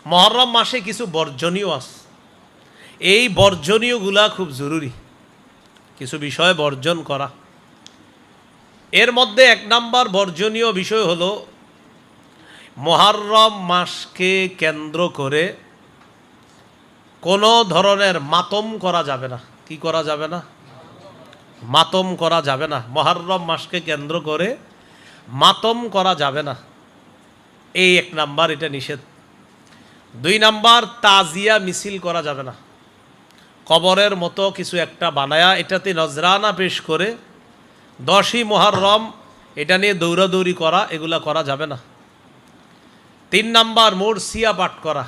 মুহররম মাসে কিছু বর্জনীয় আছে, এই বর্জনীয়গুলা খুব জরুরি, কিছু বিষয় বর্জন করা। এর মধ্যে 1 নম্বর বর্জনীয় বিষয় হলো মুহররম মাসকে কেন্দ্র করে কোনো ধরনের মাতম করা যাবে না। কি করা যাবে না? মাতম করা যাবে না। মুহররম মাসকে কেন্দ্র করে মাতম করা যাবে না, এই 1 নাম্বার, এটা নিষেধ। 2 নাম্বার, তাজিয়া মিছিল করা যাবে না। কবরের মতো কিছু একটা বানায়া এটাতে নজরানা পেশ করে 10ই মুহররম এটা নিয়ে দৌড়াদৌড়ি করা, এগুলা করা যাবে না। 3 নাম্বার, মরসিয়া পাঠ করা,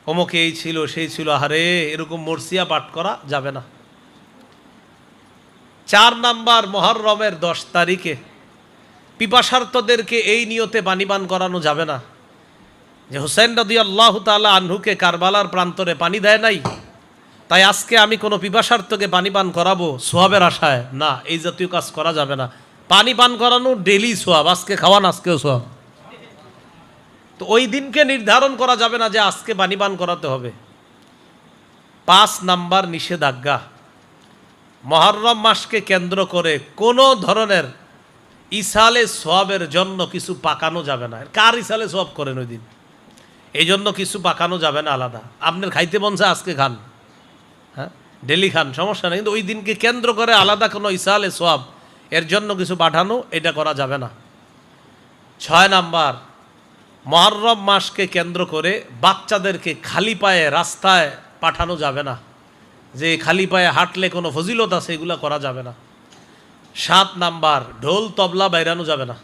অমুকে এই ছিল সেই ছিল, আরে এরকম মরসিয়া পাঠ করা যাবে না। 4 নাম্বার, মুহররমের 10 তারিখে পিপাসার্তদেরকে এই নিয়তে পানি পান করানো যাবে না যে হুসাইন রাদিয়াল্লাহু তাআলা আনহুকে কারবালার প্রান্তরে পানি দেয় নাই, তাই আজকে আমি কোনো পিপাসার্তকে পানি পান করাবো সোয়াবের আশায়। না, এই জাতীয় কাজ করা যাবে না। পানি পান করানো ডেলি সোয়াব, আজকে খাওয়ান আজকেও সোয়াব। তো ওই দিনকে নির্ধারণ করা যাবে না যে আজকে পানি পান করাতে হবে। 5 নাম্বার নিষেধাজ্ঞা, মুহররম মাসকে কেন্দ্র করে কোনো ধরনের ইসালে সোয়াবের জন্য কিছু পাকানো যাবে না। কার ইসালে সোয়াব করেন ওই দিন, এই জন্য কিছু পাকানো যাবে না আলাদা। আপনার খাইতে মন চায় আজকে খান, হ্যাঁ ডেলি খান, সমস্যা নেই, কিন্তু ওই দিনকে কেন্দ্র করে আলাদা কোনো ইসালে সোয়াব এর জন্য কিছু পাঠানো, এটা করা যাবে না। 6 নাম্বার, মুহররম মাসকে কেন্দ্র করে বাচ্চাদেরকে খালি পায়ে রাস্তায় পাঠানো যাবে না, যে খালি পায়ে হাঁটলে কোনো ফজিলত আছে, এগুলা করা যাবে না। 7 নাম্বার, ঢোল তবলা বাইরানো যাবে না,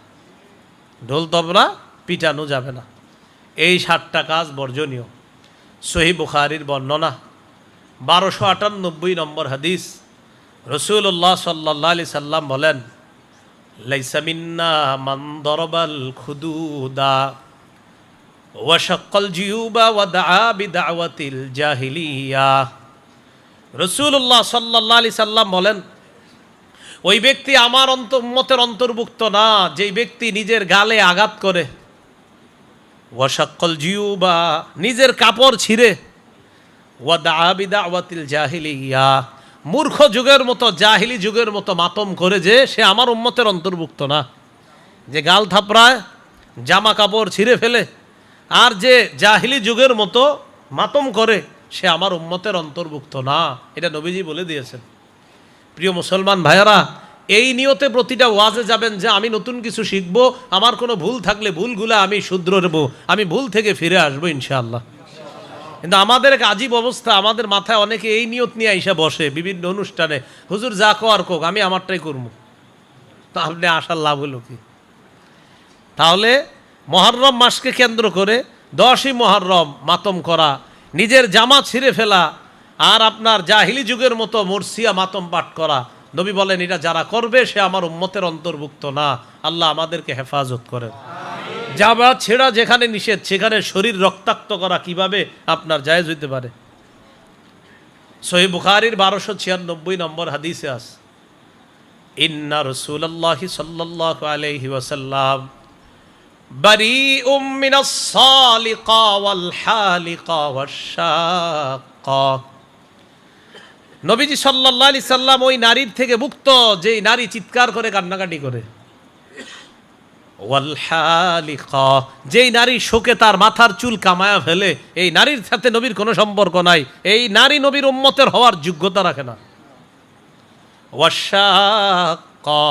ঢোল তবলা পিটানো যাবে না। এই 7টা কাজ বর্জনীয়। সহিহ বুখারীর বর্ণনা 1298 নম্বর হাদিস, রাসূলুল্লাহ সাল্লাল্লাহু আলাইহি সাল্লাম বলেন, লাইসা মিন্না মান দরাবাল খুদুদা ওয়া শাক্কাল জিউবা ওয়া দাআ বিদাওয়াতিল জাহিলিয়া। রাসূলুল্লাহ সাল্লাল্লাহু আলাইহি সাল্লাম বলেন, ওই ব্যক্তি আমার উম্মতের অন্তর্ভুক্ত না যেই ব্যক্তি নিজের গালে আঘাত করে, ওয়া শাক্কাল জিউবা নিজের কাপড় ছিঁড়ে, ওয়া দাআ বিদাওয়াতিল জাহিলিয়া মূর্খ যুগের মতো জাহিলি যুগের মতো মাতম করে, যে সে আমার উম্মতের অন্তর্ভুক্ত না। যে গাল থাপড়ায়, জামা কাপড় ছিঁড়ে ফেলে, আর যে জাহিলি যুগের মতো মাতম করে, সে আমার উম্মতের অন্তর্ভুক্ত না। এটা নবীজি বলে দিয়েছেন। প্রিয় মুসলমান ভাইয়ারা, এই নিয়তে প্রতিটা ওয়াজে যাবেন যে আমি নতুন কিছু শিখব, আমার কোনো ভুল থাকলে ভুলগুলো আমি শুধরব, আমি ভুল থেকে ফিরে আসবো ইনশাআল্লাহ। কিন্তু আমাদের এক আজীব অবস্থা, আমাদের মাথায় অনেকে এই নিয়ত নিয়ে আইসা বসে বিভিন্ন অনুষ্ঠানে, হুজুর যা কর কোক, আমি আমারটাই করব। তো আপনি আসার লাভ হলো কি? তাহলে মুহররম মাসকে কেন্দ্র করে 10ই মুহররম মাতম করা, নিজের জামা ছিঁড়ে ফেলা, আর আপনার জাহিলি যুগের মতো মরসিয়া মাতম পাঠ করা, নবী বলেন এটা যারা করবে সে আমার উম্মতের অন্তর্ভুক্ত না। আল্লাহ আমাদেরকে হেফাজত করেন। জামা ছেঁড়া যেখানে নিষেধ, সেখানে শরীর রক্তাক্ত করা কিভাবে আপনার জায়েজ হইতে পারে? সহিহ বুখারীর 1296 নম্বর হাদিসে আছে, ইন্না রাসূলুল্লাহি সাল্লাল্লাহু আলাইহি ওয়াসাল্লাম বারিউম মিনাস সালিকা ওয়াল হালিকা ওয়াশ শাক্কা। নবীজি সাল্লাল্লাহু আলাইহি সাল্লাম ওই নারীর থেকে মুক্ত যেই নারী চিৎকার করে কান্নাকাটি করে, ওয়াল হালিকা যেই নারী শোকে তার মাথার চুল কামায়া ফেলে, এই নারীর সাথে নবীর কোনো সম্পর্ক নাই, এই নারী নবীর উম্মতের হওয়ার যোগ্যতা রাখে না। ওয়াশ শাক্কা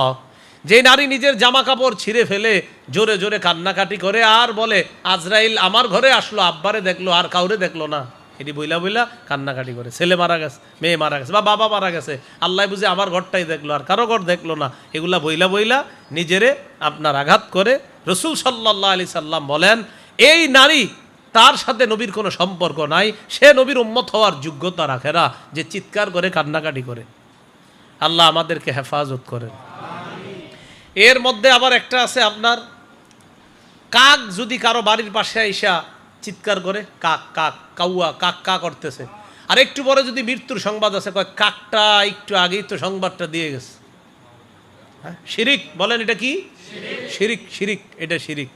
যেই নারী নিজের জামা কাপড় ছিঁড়ে ফেলে জোরে জোরে কান্নাকাটি করে আর বলে আজরাইল আমার ঘরে আসলো, আব্বারে দেখলো আর কাউরে দেখলো না, এটি বইলা বইলা কান্নাকাটি করে। ছেলে মারা গেছে, মেয়ে মারা গেছে, বা বাবা মারা গেছে, আল্লাহ বুঝে আমার ঘরটাই দেখলো আর কারো ঘর দেখলো না, এগুলা বইলা বইলা নিজেরে আপনার আঘাত করে। রাসূল সাল্লাল্লাহু আলাইহি সাল্লাম বলেন, এই নারী তার সাথে নবীর কোনো সম্পর্ক নাই, সে নবীর উম্মত হওয়ার যোগ্যতা রাখে না, যে চিৎকার করে কান্নাকাটি করে। আল্লাহ আমাদেরকে হেফাজত করেন। এর মধ্যে আবার একটা আছে আপনার, কাক যদি কারো বাড়ির পাশে আইসা চিৎকার করে, কাক কাক কাউয়া কাক কা করতেছে, আর একটু পরে যদি মৃত্যুর সংবাদ আছে, কয় কাকটা একটু আগেই তো সংবাদটা দিয়ে গেছে। হ্যাঁ, শিরিক। বলেন এটা কি? শিরিক। শিরিক, এটা শিরিক।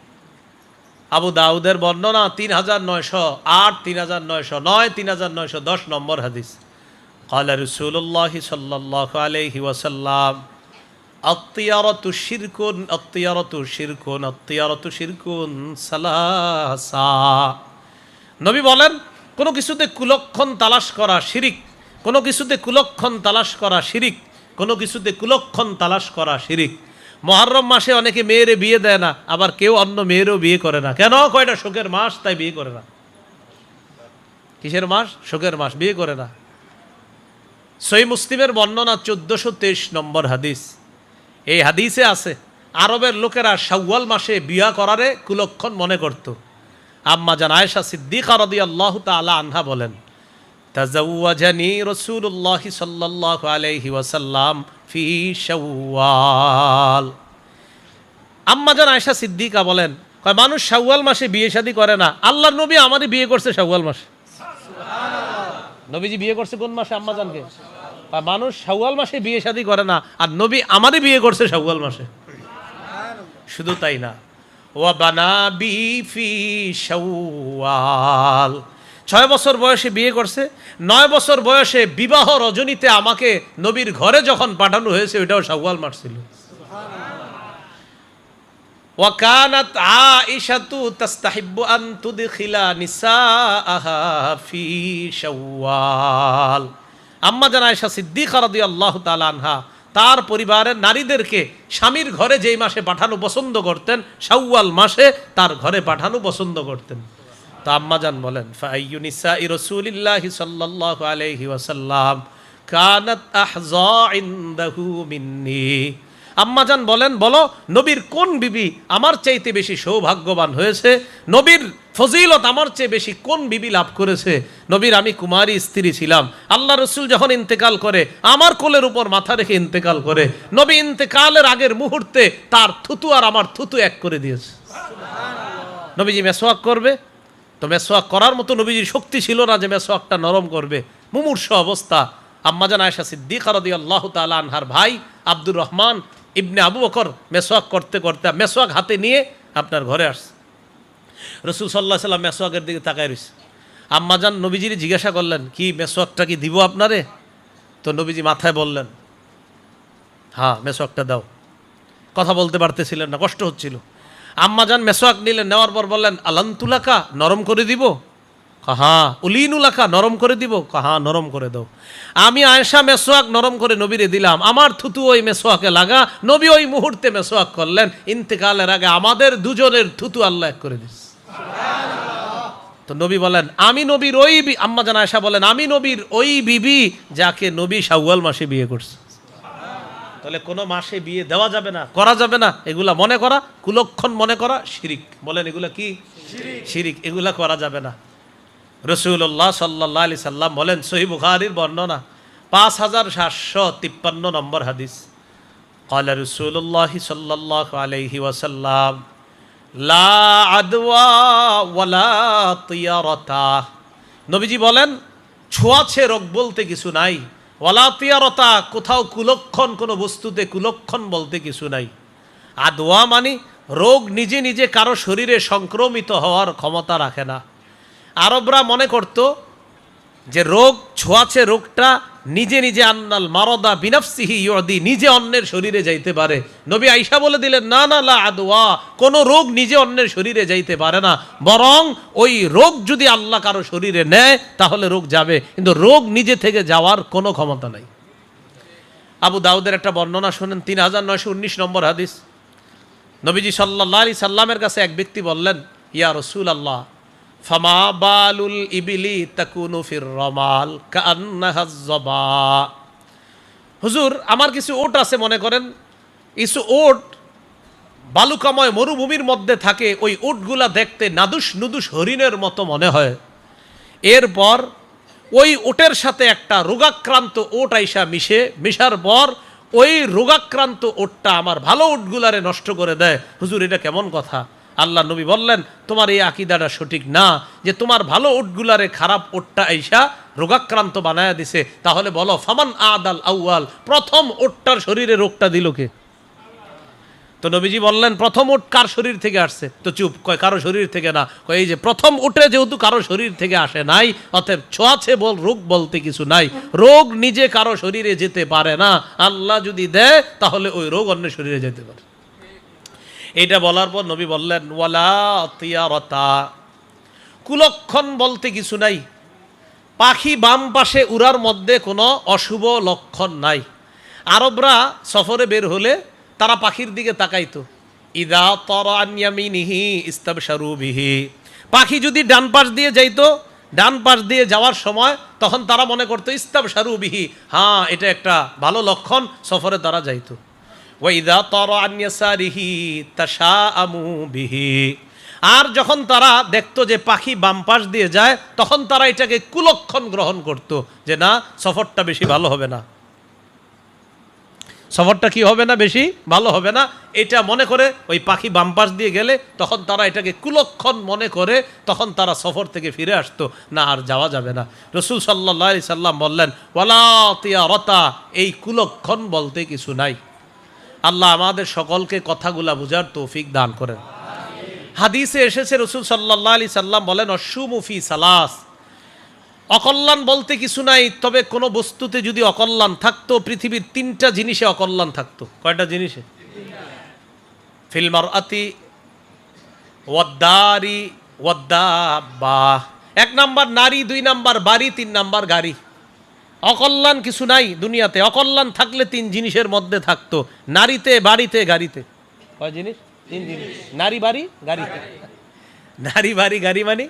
আবু দাউদের বর্ণনা 3908, 3909, 3910 নম্বর হাদিস। ক্বালা রাসূলুল্লাহি সাল্লাল্লাহু আলাইহি ওয়াসাল্লাম আত-তিয়ারাতু শিরকুন, আত-তিয়ারাতু শিরকুন, আত-তিয়ারাতু শিরকুন সালাসা। নবী বলেন, কোনো কিছুতে কুলক্ষণ তালাশ করা শিরিক, কোনো কিছুতে কুলক্ষণ তালাশ করা শিরিক, কোনো কিছুতে কুলক্ষণ তালাশ করা শিরিক। মুহররম মাসে অনেকে মেয়েরে বিয়ে দেয় না, আবার কেউ অন্য মেয়েরও বিয়ে করে না। কেন? কয়টা শোকের মাস, তাই বিয়ে করে না। কিসের মাস? শোকের মাস, বিয়ে করে না। সহিহ মুসলিমের বর্ণনা 1423 নম্বর হাদিস। এই হাদিসে আছে আরবের লোকেরা শাওয়াল মাসে বিয়া করারে কুলক্ষণ মনে করত। আম্মা জান আয়েশা সিদ্দিকা রাদিয়াল্লাহু তাআলা আনহা বলেন, তাজাওয়াজানি রাসূলুল্লাহি সাল্লাল্লাহু আলাইহি ওয়াসাল্লাম ফি শাওয়াল। আম্মা জান আয়েশা সিদ্দিকা বলেন, কয় মানুষ শাওয়াল মাসে বিয়ে শাদী করে না, আল্লাহর নবী আমারই বিয়ে করছে শাওয়াল মাসে। নবীজি বিয়ে করছে কোন মাসে? আম্মা জানকে। মানুষ শাওয়াল মাসে বিয়ে শাদী করে না, আর নবী আমারই বিয়ে করছে শাওয়াল মাসে। শুধু তাই না, ওয়া বানাবি ফি শাওয়াল। 6 বছর বয়সে বিয়ে করছে, 9 বছর বয়সে বিবাহ রজনীতে আমাকে নবীর ঘরে যখন পাঠানো হয়েছে ওইটাও শাওয়াল মাস ছিল। ওয়া কানাত আয়েশাতু তাস্তাহিব্বু আন তুদখিলা নিসাআহা ফি শাওয়াল। আম্মা জান আয়েশা সিদ্দিকা রাদিয়াল্লাহু তাআলা আনহা তার পরিবারের নারীদেরকে স্বামীর ঘরে যেই মাসে পাঠানো পছন্দ করতেন, শাওয়াল মাসে তার ঘরে পাঠানো পছন্দ করতেন। তো আম্মা জান বলেন, ফাআইয়ু নিসাই রাসূলিল্লাহি সাল্লাল্লাহু আলাইহি ওয়াসাল্লাম কানাত আহযা ইনদাহু মিন্নি। আম্মা জান বলেন, বলো নবীর কোন বিবি আমার চাইতে বেশি সৌভাগ্যবান হয়েছে, নবীর ফজিলত আমার চেয়ে বেশি কোন বিবি লাভ করেছে। নবীর আমি কুমারী স্ত্রী ছিলাম, আল্লাহ রসুল যখন ইন্তেকাল করে আমার কোলের উপর মাথা রেখে ইন্তেকাল করে, নবী ইন্তেকালের আগের মুহূর্তে তার থুতু আর আমার থুতু এক করে দিয়েছে। নবীজি মেসওয়াক করবে, তো মেসওয়াক করার মতো নবীজির শক্তি ছিল না যে মেসওয়াকটা নরম করবে, মুমূর্ষ অবস্থা। আম্মা জান আয়েশা সিদ্দিকা রাদিয়াল্লাহু তাআলা আনহার ভাই আব্দুর রহমান ইবনে আবু বকর মেসওয়াক করতে করতে মেসওয়াক হাতে নিয়ে আপনার ঘরে আসছে। রসুল সাল্লাল্লাহু আলাইহি সাল্লাম মেসওয়াকের দিকে তাকায় রয়েছে। আম্মা জান নবীজির জিজ্ঞাসা করলেন, কি মেসওয়াকটা কি দিব আপনারে? তো নবীজি মাথায় বললেন, হ্যাঁ মেসওয়াকটা দাও। কথা বলতে পারতেছিলেন না, কষ্ট হচ্ছিল। আম্মা জান মেসওয়াক নিলেন, নেওয়ার পর বললেন, আলান্তুলাকা, নরম করে দিব? কাহা। উলিনুলাকা, নরম করে দিব? কাহা, নরম করে দাও। আমি আয়েশা মেসওয়াক নরম করে নবীরে দিলাম, আমার থুতু ওই মেসওয়াকে লাগা। নবী ওই মুহূর্তে মেসওয়াক করলেন, ইন্তেকালের আগে আমাদের দুজনের থুতু আল্লাহ এক করে দিস। তো নবী বলেন, আমি নবীর ওই আম্মা জান আয়েশা বলেন, আমি নবীর ওই বিবি যাকে নবী শাওয়াল মাসে বিয়ে করছে। তাহলে কোনো মাসে বিয়ে দেওয়া যাবে না, করা যাবে না। এগুলা মনে করা, কুলক্ষণ মনে করা শিরিক। বলেন এগুলা কি? শিরিক। এগুলা করা যাবে না। রাসূলুল্লাহ সাল্লাল্লাহু আলাইহি সাল্লাম বলেন, সহিহ বুখারীর বর্ণনা 5753 নম্বর হাদিস। ক্বালা রাসূলুল্লাহ সাল্লাল্লাহু আলাইহি ওয়াসাল্লাম লা আদওয়া ওয়ালা তিয়ারাতা। নবীজি বলেন, ছোঁয়াছে রোগ বলতে কিছু নাই, ওয়ালা তিয়ারাতা, কোথাও কুলক্ষণ, কোনো বস্তুতে কুলক্ষণ বলতে কিছু নাই। আদওয়া মানে রোগ নিজে নিজে কারো শরীরে সংক্রমিত হওয়ার ক্ষমতা রাখে না। আরবরা মনে করত যে রোগ ছোঁয়াছে, রোগটা নিজে নিজে আন্নাল মারদা বিনাফসিহি ইউদি, নিজে অন্যের শরীরে যাইতে পারে। নবী আয়েশা বলে দিলেন, না না, লা আদওয়া, কোনো রোগ নিজে অন্যের শরীরে যাইতে পারে না, বরং ওই রোগ যদি আল্লাহ কারো শরীরে নেয় তাহলে রোগ যাবে, কিন্তু রোগ নিজে থেকে যাওয়ার কোনো ক্ষমতা নাই। আবু দাউদের একটা বর্ণনা শুনেন, 3919 নম্বর হাদিস। নবীজি সাল্লাল্লাহু আলাইহি সাল্লামের কাছে এক ব্যক্তি বললেন, ইয়া রাসূলুল্লাহ, ফামা বালুল ইবিলি তাকুনু ফির রমাল কান্নাহা যবা। হুজুর, আমার কিছু ওট আছে, মনে করেন কিছু ওট বালুকাময় মরুভূমির মধ্যে থাকে, ওই উটগুলা দেখতে নাদুস নুদুস হরিণের মতো মনে হয়। এরপর ওই উটের সাথে একটা রোগাক্রান্ত ওট আইসা মিশার পর ওই রোগাক্রান্ত ওটটা আমার ভালো উটগুলারে নষ্ট করে দেয়। হুজুর, এটা কেমন কথা? আল্লাহ নবী বললেন, তোমার এই আকীদাটা সঠিক না, যে তোমার ভালো উটগুলারে খারাপ ওটটা আইসা রোগাক্রান্ত বানায়া দিছে। তাহলে বলো, ফামান আদাল আউয়াল, প্রথম ওটটার শরীরে রোগটা দিল কে? তো নবীজি বললেন প্রথম উট কার শরীর থেকে আসছে? তো চুপ, কয় কারো শরীর থেকে না। কয় এই যে প্রথম উটে যেহেতু কারো শরীর থেকে আসে নাই, অতএব ছোঁয়াছে রোগ বলতে কিছু নাই। রোগ নিজে কারো শরীরে যেতে পারে না, আল্লাহ যদি দেয় তাহলে ওই রোগ অন্য শরীরে যেতে পারে। এইটা বলার পর নবী বললেন ওয়ালা তিয়ারতা, কুলক্ষণ বলতে কিছু নাই। পাখি বাম পাশে উড়ার মধ্যে কোনো অশুভ লক্ষণ নাই। আরবরা সফরে বের হলে তারা পাখির দিকে তাকাইতো। ইদা তারা আন ইয়ামিনিহি ইস্তাবশারু বিহি, পাখি যদি ডান পাশ দিয়ে যাইতো, ডান পাশ দিয়ে যাওয়ার সময় তখন তারা মনে করতো ইস্তাবশারু বিহি, হ্যাঁ এটা একটা ভালো লক্ষণ, সফরে তারা যাইতো। ওয়া ইদা তারা আন ইয়াসারিহি তাশাআমু বিহি, আর যখন তারা দেখতো যে পাখি বাম পাশ দিয়ে যায় তখন তারা এটাকে কুলক্ষণ গ্রহণ করত, যে না সফরটা বেশি ভালো হবে না, সফরটা কি হবে না, বেশি ভালো হবে না। এটা মনে করে ওই পাখি বাম পাশ দিয়ে গেলে তখন তারা এটাকে কুলক্ষণ মনে করে তখন তারা সফর থেকে ফিরে আসতো, না আর যাওয়া যাবে না। রাসূল সাল্লাল্লাহু আলাইহি সাল্লাম বললেন ওয়ালা তিয়ারতা, এই কুলক্ষণ বলতে কিছু নাই। আল্লাহ আমাদের সকলকে কথাগুলা বুঝার তৌফিক দান করেন। হাদিসে এসেছে রাসূল সাল্লাল্লাহু আলাইহি সাল্লাম বলেন অশুমু ফি সালাস, অকল্যাণ বলতে কিছু নাই। তবে কোনো বস্তুতে যদি অকল্যাণ থাকতো, পৃথিবীর তিনটা জিনিসে অকল্যাণ থাকতো। কয়টা জিনিসে? ফিল মারআতি ওয়াদ-দারি ওয়াদ-দাব্বা, এক নাম্বার নারী, দুই নাম্বার বাড়ি, তিন নাম্বার গাড়ি। অকল্যাণ কিছু নাই দুনিয়াতে। অকল্যাণ থাকলে তিন জিনিসের মধ্যে থাকতো, নারীতে, বাড়িতে, গাড়িতে। কয় জিনিস? তিন জিনিস, নারী, বাড়ি, গাড়ি। নারী, বাড়ি, গাড়ি মানে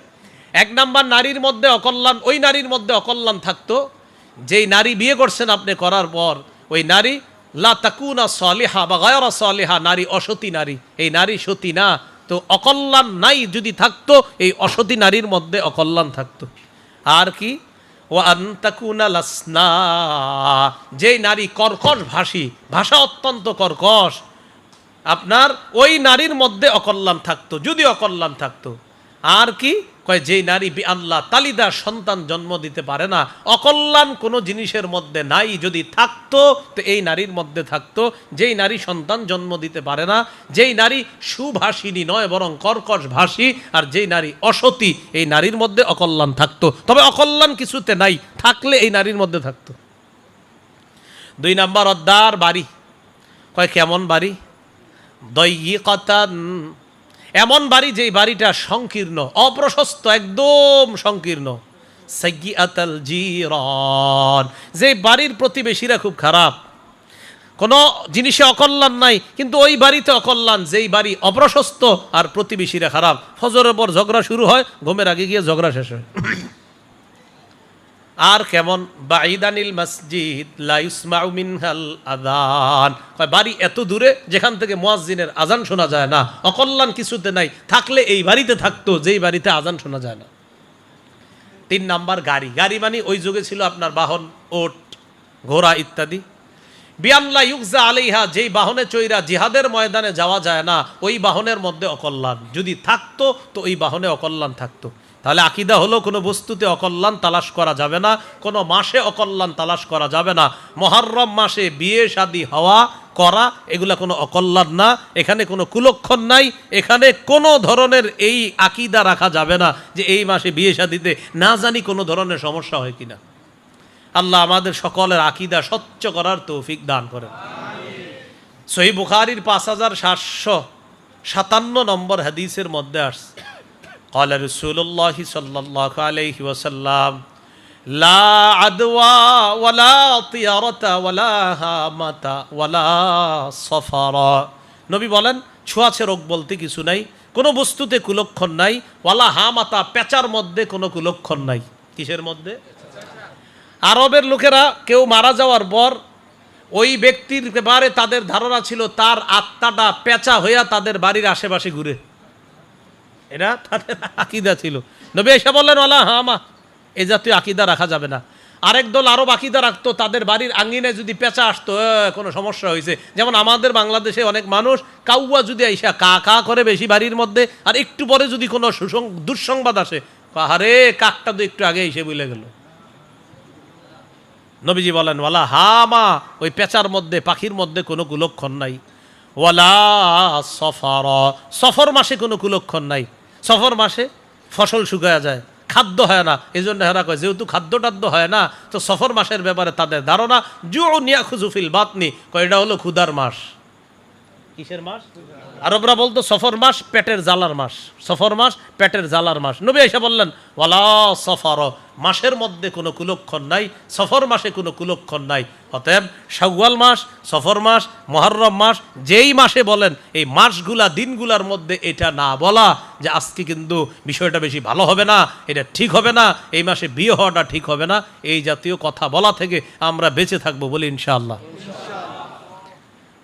এক নাম্বার নারীর মধ্যে অকল্যাণ, ওই নারীর মধ্যে অকল্যাণ থাকতো যেই নারী বিয়ে করছেন আপনি, করার পর ওই নারী লা তাকুনা সালিহা বা গায়রা সালিহা, নারী অসতী নারী, এই নারী সতী না। তো অকল্যাণ নাই যদি থাকতো, এই অসতী নারীর মধ্যে অকল্যাণ থাকতো। আর কি? ও আনতাকুনা লাসনা, যেই নারী কর্কশ ভাষী, ভাষা অত্যন্ত কর্কশ, আপনার ওই নারীর মধ্যে অকল্যাণ থাকতো যদি অকল্যাণ থাকতো। আর কি? কয় যেই নারী আল্লাহ তালিদা, সন্তান জন্ম দিতে পারে না, অকল্যাণ কোনো জিনিসের মধ্যে নাই। যদি থাকতো তো এই নারীর মধ্যে থাকতো। যেই নারী সন্তান জন্ম দিতে পারে না, যেই নারী সুভাষিনী নয় বরং কর্কশ ভাষী, আর যেই নারী অসতী, এই নারীর মধ্যে অকল্যাণ থাকতো। তবে অকল্যাণ কিছুতে নাই, থাকলে এই নারীর মধ্যে থাকতো। দুই নাম্বার অদ্দার, বাড়ি। কয় কেমন বাড়ি? দয়িকাতান, এমন বাড়ি যেই বাড়িটা সংকীর্ণ, অপ্রশস্ত, একদম সংকীর্ণ। সাইয়্যাতাল জিরান, যে বাড়ির প্রতিবেশীরা খুব খারাপ, কোনো জিনিসে অকল্যাণ নাই, কিন্তু ওই বাড়িতে অকল্যাণ, যেই বাড়ি অপ্রশস্ত আর প্রতিবেশীরা খারাপ। ফজরের পর ঝগড়া শুরু হয়, ঘুমের আগে গিয়ে ঝগড়া শেষ হয়। আর কেমন? বাঈদানিল মসজিদ লা ইসমাউ মিনহাল আযান, বাড়ি এত দূরে যেখান থেকে মুয়াজ্জিনের আজান শোনা যায় না। অকল্যাণ কিছুতে নাই, থাকলে এই বাড়িতে থাকতো যেই বাড়িতে আজান শোনা যায় না। তিন নাম্বার গাড়ি। গাড়ি মানে ওই যুগে ছিল আপনার বাহন, ওট, ঘোড়া ইত্যাদি। বিআল্লা ইউকজা আলাইহা, যেই বাহনে চৈরা জিহাদের ময়দানে যাওয়া যায় না, ওই বাহনের মধ্যে অকল্যাণ যদি থাকতো তো ওই বাহনে অকল্যাণ থাকতো। তাহলে আকীদা হলো কোনো বস্তুতে অকল্যাণ তালাশ করা যাবে না, কোনো মাসে অকল্যাণ তালাশ করা যাবে না। মুহররম মাসে বিয়ে শাদী হওয়া, করা, এগুলা কোনো অকল্যাণ না। এখানে কোনো কুলক্ষণ নাই, এখানে কোনো ধরনের এই আকীদা রাখা যাবে না যে এই মাসে বিয়ে শাদীতে না জানি কোনো ধরনের সমস্যা হয় কিনা। আল্লাহ আমাদের সকলের আকীদা স্বচ্ছ করার তৌফিক দান করেন। সহিহ বুখারীর 5757 নম্বর হাদিসের মধ্যে আসছে, قال رسول الله صلى الله عليه وسلم لا عدوى ولا طيرة ولا هامة ولا صفر, নবী বলেন ছোঁয়াচে রোগ বলতে কিছু নাই, কোনো বস্তুতে কুলক্ষণ নাই, ওয়ালা হামাতা, পেঁচার মধ্যে কোনো কুলক্ষণ নাই। কিসের মধ্যে? আরবের লোকেরা কেউ মারা যাওয়ার পর ওই ব্যক্তির ব্যাপারে তাদের ধারণা ছিল তার আত্মাটা পেঁচা হইয়া তাদের বাড়ির আশেপাশে ঘুরে, এটা তাদের আকীদা ছিল। নবী এসে বললেন ওয়ালা হামা, এই জাতীয় আকীদা রাখা যাবে না। আরেক দল আরব আকীদা রাখতো তাদের বাড়ির আঙ্গিনায় যদি পেঁচা আসতো কোনো সমস্যা হয়েছে। যেমন আমাদের বাংলাদেশে অনেক মানুষ কাউয়া যদি আইসা কা কা করে বেশি বাড়ির মধ্যে, আর একটু পরে যদি কোনো দুঃসংবাদ আসে, আরে কাকটা তো একটু আগে এসে বলে গেল। নবীজি বলেন ওয়ালা হামা, ওই পেঁচার মধ্যে, পাখির মধ্যে কোনো কুলক্ষণ নাই। ওয়ালা সফর, সফর মাসে কোনো কুলক্ষণ নাই। সফর মাসে ফসল শুকায়া যায়, খাদ্য হয় না, এই জন্য হেরা কয় যেহেতু খাদ্য টাদ্য হয় না, তো সফর মাসের ব্যাপারে তাদের ধারণা জুউনিয়া খুজুফিল বাতনি, কয় এটা হলো ক্ষুধার মাস। কিসের মাস? আরবরা বলতো সফর মাস পেটের জ্বালার মাস, সফর মাস পেটের জ্বালার মাস। নবী এসে বললেন ওয়ালা সফর, মাসের মধ্যে কোনো কুলক্ষণ নাই, সফর মাসে কোনো কুলক্ষণ নাই। অতএব শাওয়াল মাস, সফর মাস, মুহররম মাস, যেই মাসে বলেন এই মাসগুলা দিনগুলার মধ্যে এটা না বলা যে আজকে কিন্তু বিষয়টা বেশি ভালো হবে না, এটা ঠিক হবে না, এই মাসে বিয়ে হওয়াটা ঠিক হবে না, এই জাতীয় কথা বলা থেকে আমরা বেঁচে থাকবো বলি ইনশাআল্লাহ।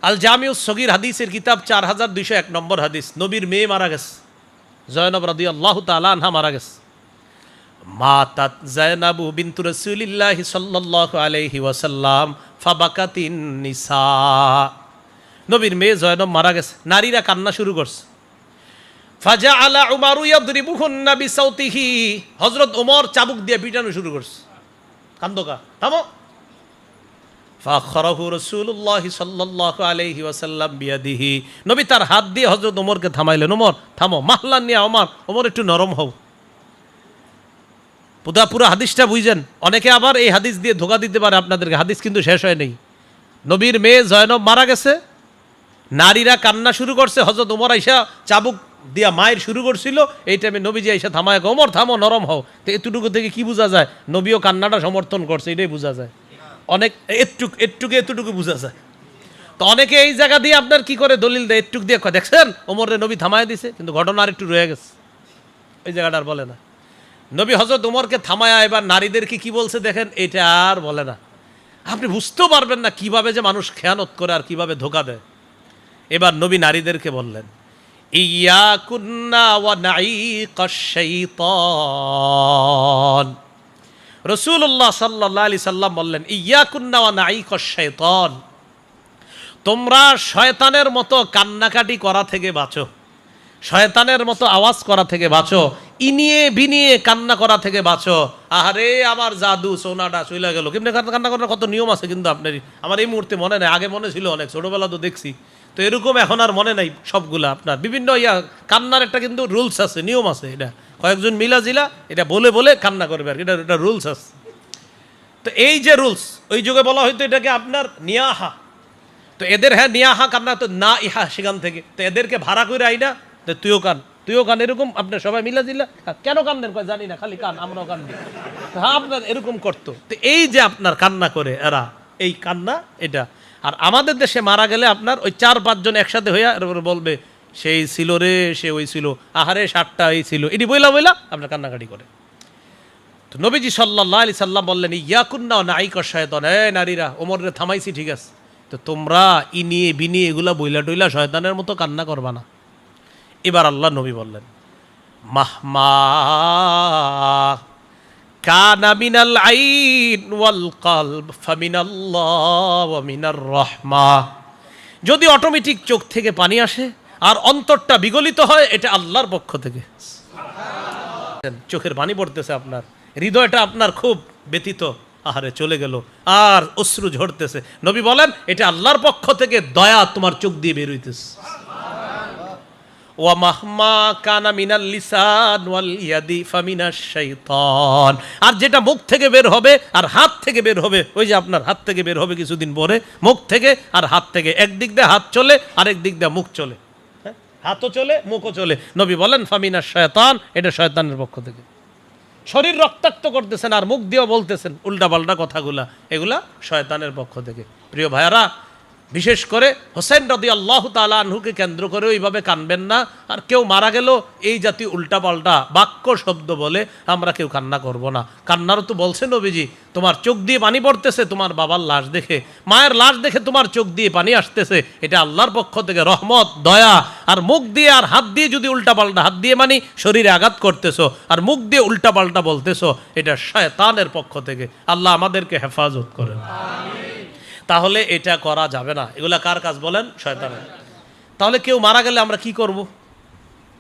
আল জামিউস সগীর হাদিসের কিতাব 4201 নম্বর হাদিস। নবীর মেয়ে মারা গেছে, জয়নব রাদিয়াল্লাহু তাআলা আনহা মারা গেছে। মাতাত জায়নাবু বিনতু রাসূলিল্লাহি সাল্লাল্লাহু আলাইহি ওয়াসাল্লাম ফাবাকাতিন নিসা। নবীর মেয়ে জয়নব মারা গেছে, নারীরা কান্না শুরু করছে। ফাজাআলা উমারু ইয়াদরিবুহুন্না বিসাউতিহি, হযরত ওমর চাবুক দিয়ে পিটানো শুরু করছে। কান্দোকা থামো। ফাখরাহু রাসূলুল্লাহি সাল্লাল্লাহু আলাইহি ওয়াসাল্লাম বিয়াদিহি, নবী তার হাত দিয়ে হযরত ওমরকে থামাইলেন। ওমর থামো, মাহলান নিয়া ওমর একটু নরম হও। পুরো হাদিসটা বুঝছেন? অনেকে আবার এই হাদিস দিয়ে ধোকা দিতে পারে আপনাদেরকে, হাদিস কিন্তু শেষ হয় নাই। নবীর মেয়ে জয়নব মারা গেছে, নারীরা কান্না শুরু করছে, হযরত ওমর আইসা চাবুক দিয়া মায়ের শুরু করছিল। এই টাইমে নবীজি আইসা থামায়, ওমর থামো, নরম হও। তো এতটুকু থেকে কি বোঝা যায়? নবীও কান্নাটা সমর্থন করছে, এটাই বোঝা যায়। অনেক এতটুকু বোঝা যায়। তো অনেকে এই জায়গা দিয়ে আপনার কি করে দলিল দেয়, এটুক দিয়ে দেখছেন ওমরে নবী থামায় দিছে, কিন্তু ঘটনা আর একটু রয়ে গেছে, ওই জায়গাটা আর বলে না। নবী হযরত ওমরকে থামায়া এবার নারীদেরকে কি বলছে দেখেন, এটা আর বলে না। আপনি বুঝতেও পারবেন না কিভাবে যে মানুষ খেয়ানত করে আর কিভাবে ধোকা দেয়। এবার নবী নারীদেরকে বললেন ইয়াকুন্না ওয়া নাঈকাশ শাইতান। রাসূলুল্লাহ সাল্লাল্লাহু আলাইহি সাল্লাম বললেন ইয়াকুন্না ওয়া নাঈকাশ শাইতান, তোমরা শয়তানের মতো কান্নাকাটি করা থেকে বাঁচো, শয়তানের মতো আওয়াজ করা থেকে বাঁচো, ইনিয়ে বিনিয়ে কান্না করা থেকে বাঁচো। আহারে আমার জাদু সোনাটা চলে গেল, কেমনে কান্না করার কত নিয়ম আছে কিন্তু আপনার, আমার এই মুহূর্তে মনে নেই, আগে মনে ছিল অনেক, ছোটবেলা তো দেখছি, তো এরকম এখন আর মনে নাই সবগুলা আপনার। বিভিন্ন কান্নার একটা কিন্তু রুলস আছে, নিয়ম আছে, এটা কয়েকজন মিলা জিলা এটা বলে বলে কান্না করবে আর এটা রুলস আছে। তো এই যে রুলস, ওই যুগে বলা হয়তো এটাকে আপনার নিয়াহা, তো এদের হ্যাঁ নিয়াহা কান্না তো না ইহা সেখান থেকে, তো এদেরকে ভাড়া করে আইনা তুইও কান এরকম আপনার সবাই মিলা জিলা কেন কান্দেন কয় জানি না, খালি কান, আমরাও কান্দি। হ্যাঁ আপনার এরকম করতো। তো এই যে আপনার কান্না করে এরা, এই কান্না এটা। আর আমাদের দেশে মারা গেলে আপনার ওই 4-5 জন একসাথে হইয়া বলবে সেই ছিল রে, সে ওই ছিল, আহারে 60টা এই ছিল, এটি বইলা আপনার কান্নাকাটি করে। তো নবীজি সাল্লাল্লাহু আলাইহি সাল্লাম বললেন ইয়াকুন্না ওয়া নাঈকাশ শাইতান, নারীরা ওমরে থামাইছি ঠিক আছে, তো তোমরা ইনিয়ে বিনিয়ে এগুলা বইলা টইলা শয়তানের মতো কান্না করবা না। এবার আল্লাহ নবী বললেন মাহমা কানা মিনাল আইন ওয়াল কলব ফামিনাল্লাহ ওয়া মিনার রাহমা, যদি অটোমেটিক চোখ থেকে পানি আসে আর অন্তরটা বিগলিত হয়, এটা আল্লাহর পক্ষ থেকে। চোখের পানি পড়তেছে আপনার, হৃদয়টা আপনার খুব ব্যথিত, আহারে চলে গেল, আর অশ্রু ঝরতেছে, নবী বলেন এটা আল্লাহর পক্ষ থেকে দয়া তোমার চোখ দিয়ে বের হইতেছে। ওয়া মাহমা কানা মিনাল লিসান ওয়াল ইয়াদি ফামিনাশ শাইতান, আর যেটা মুখ থেকে বের হবে আর হাত থেকে বের হবে, ওই যে আপনার হাত থেকে বের হবে কিছুদিন পরে, মুখ থেকে আর হাত থেকে, একদিক দিয়ে হাত চলে আরেক দিক দিয়ে মুখ চলে, হাতও চলে মুখও চলে, নবী বলেন ফামিনাশ শাইতান, এটা শয়তানের পক্ষ থেকে। শরীর রক্তাক্ত করতেছেন আর মুখ দিয়েও বলতেছেন উল্টাপাল্টা কথাগুলা, এগুলা শয়তানের পক্ষ থেকে। প্রিয় ভাইয়ারা, বিশেষ করে হোসেন রাদিয়াল্লাহু তাআলা আনহুকে কেন্দ্র করে ওইভাবে কানবেন না। আর কেউ মারা গেল এই জাতীয় উল্টাপাল্টা বাক্য শব্দ বলে আমরা কেউ কান্না করব না। কান্নারও তো বলছে নবীজি, তোমার চোখ দিয়ে পানি পড়তেছে তোমার বাবার লাশ দেখে, মায়ের লাশ দেখে তোমার চোখ দিয়ে পানি আসতেছে, এটা আল্লাহর পক্ষ থেকে রহমত, দয়া। আর মুখ দিয়ে আর হাত দিয়ে যদি উল্টাপাল্টা, হাত দিয়ে মানে শরীরে আঘাত করতেছো আর মুখ দিয়ে উল্টাপাল্টা বলতেছো, এটা শয়তানের পক্ষ থেকে। আল্লাহ আমাদেরকে হেফাজত করেন। তাহলে এটা করা যাবে না। এগুলা কার কাজ বলেন? শয়তানের। তাহলে কেউ মারা গেলে আমরা কি করব?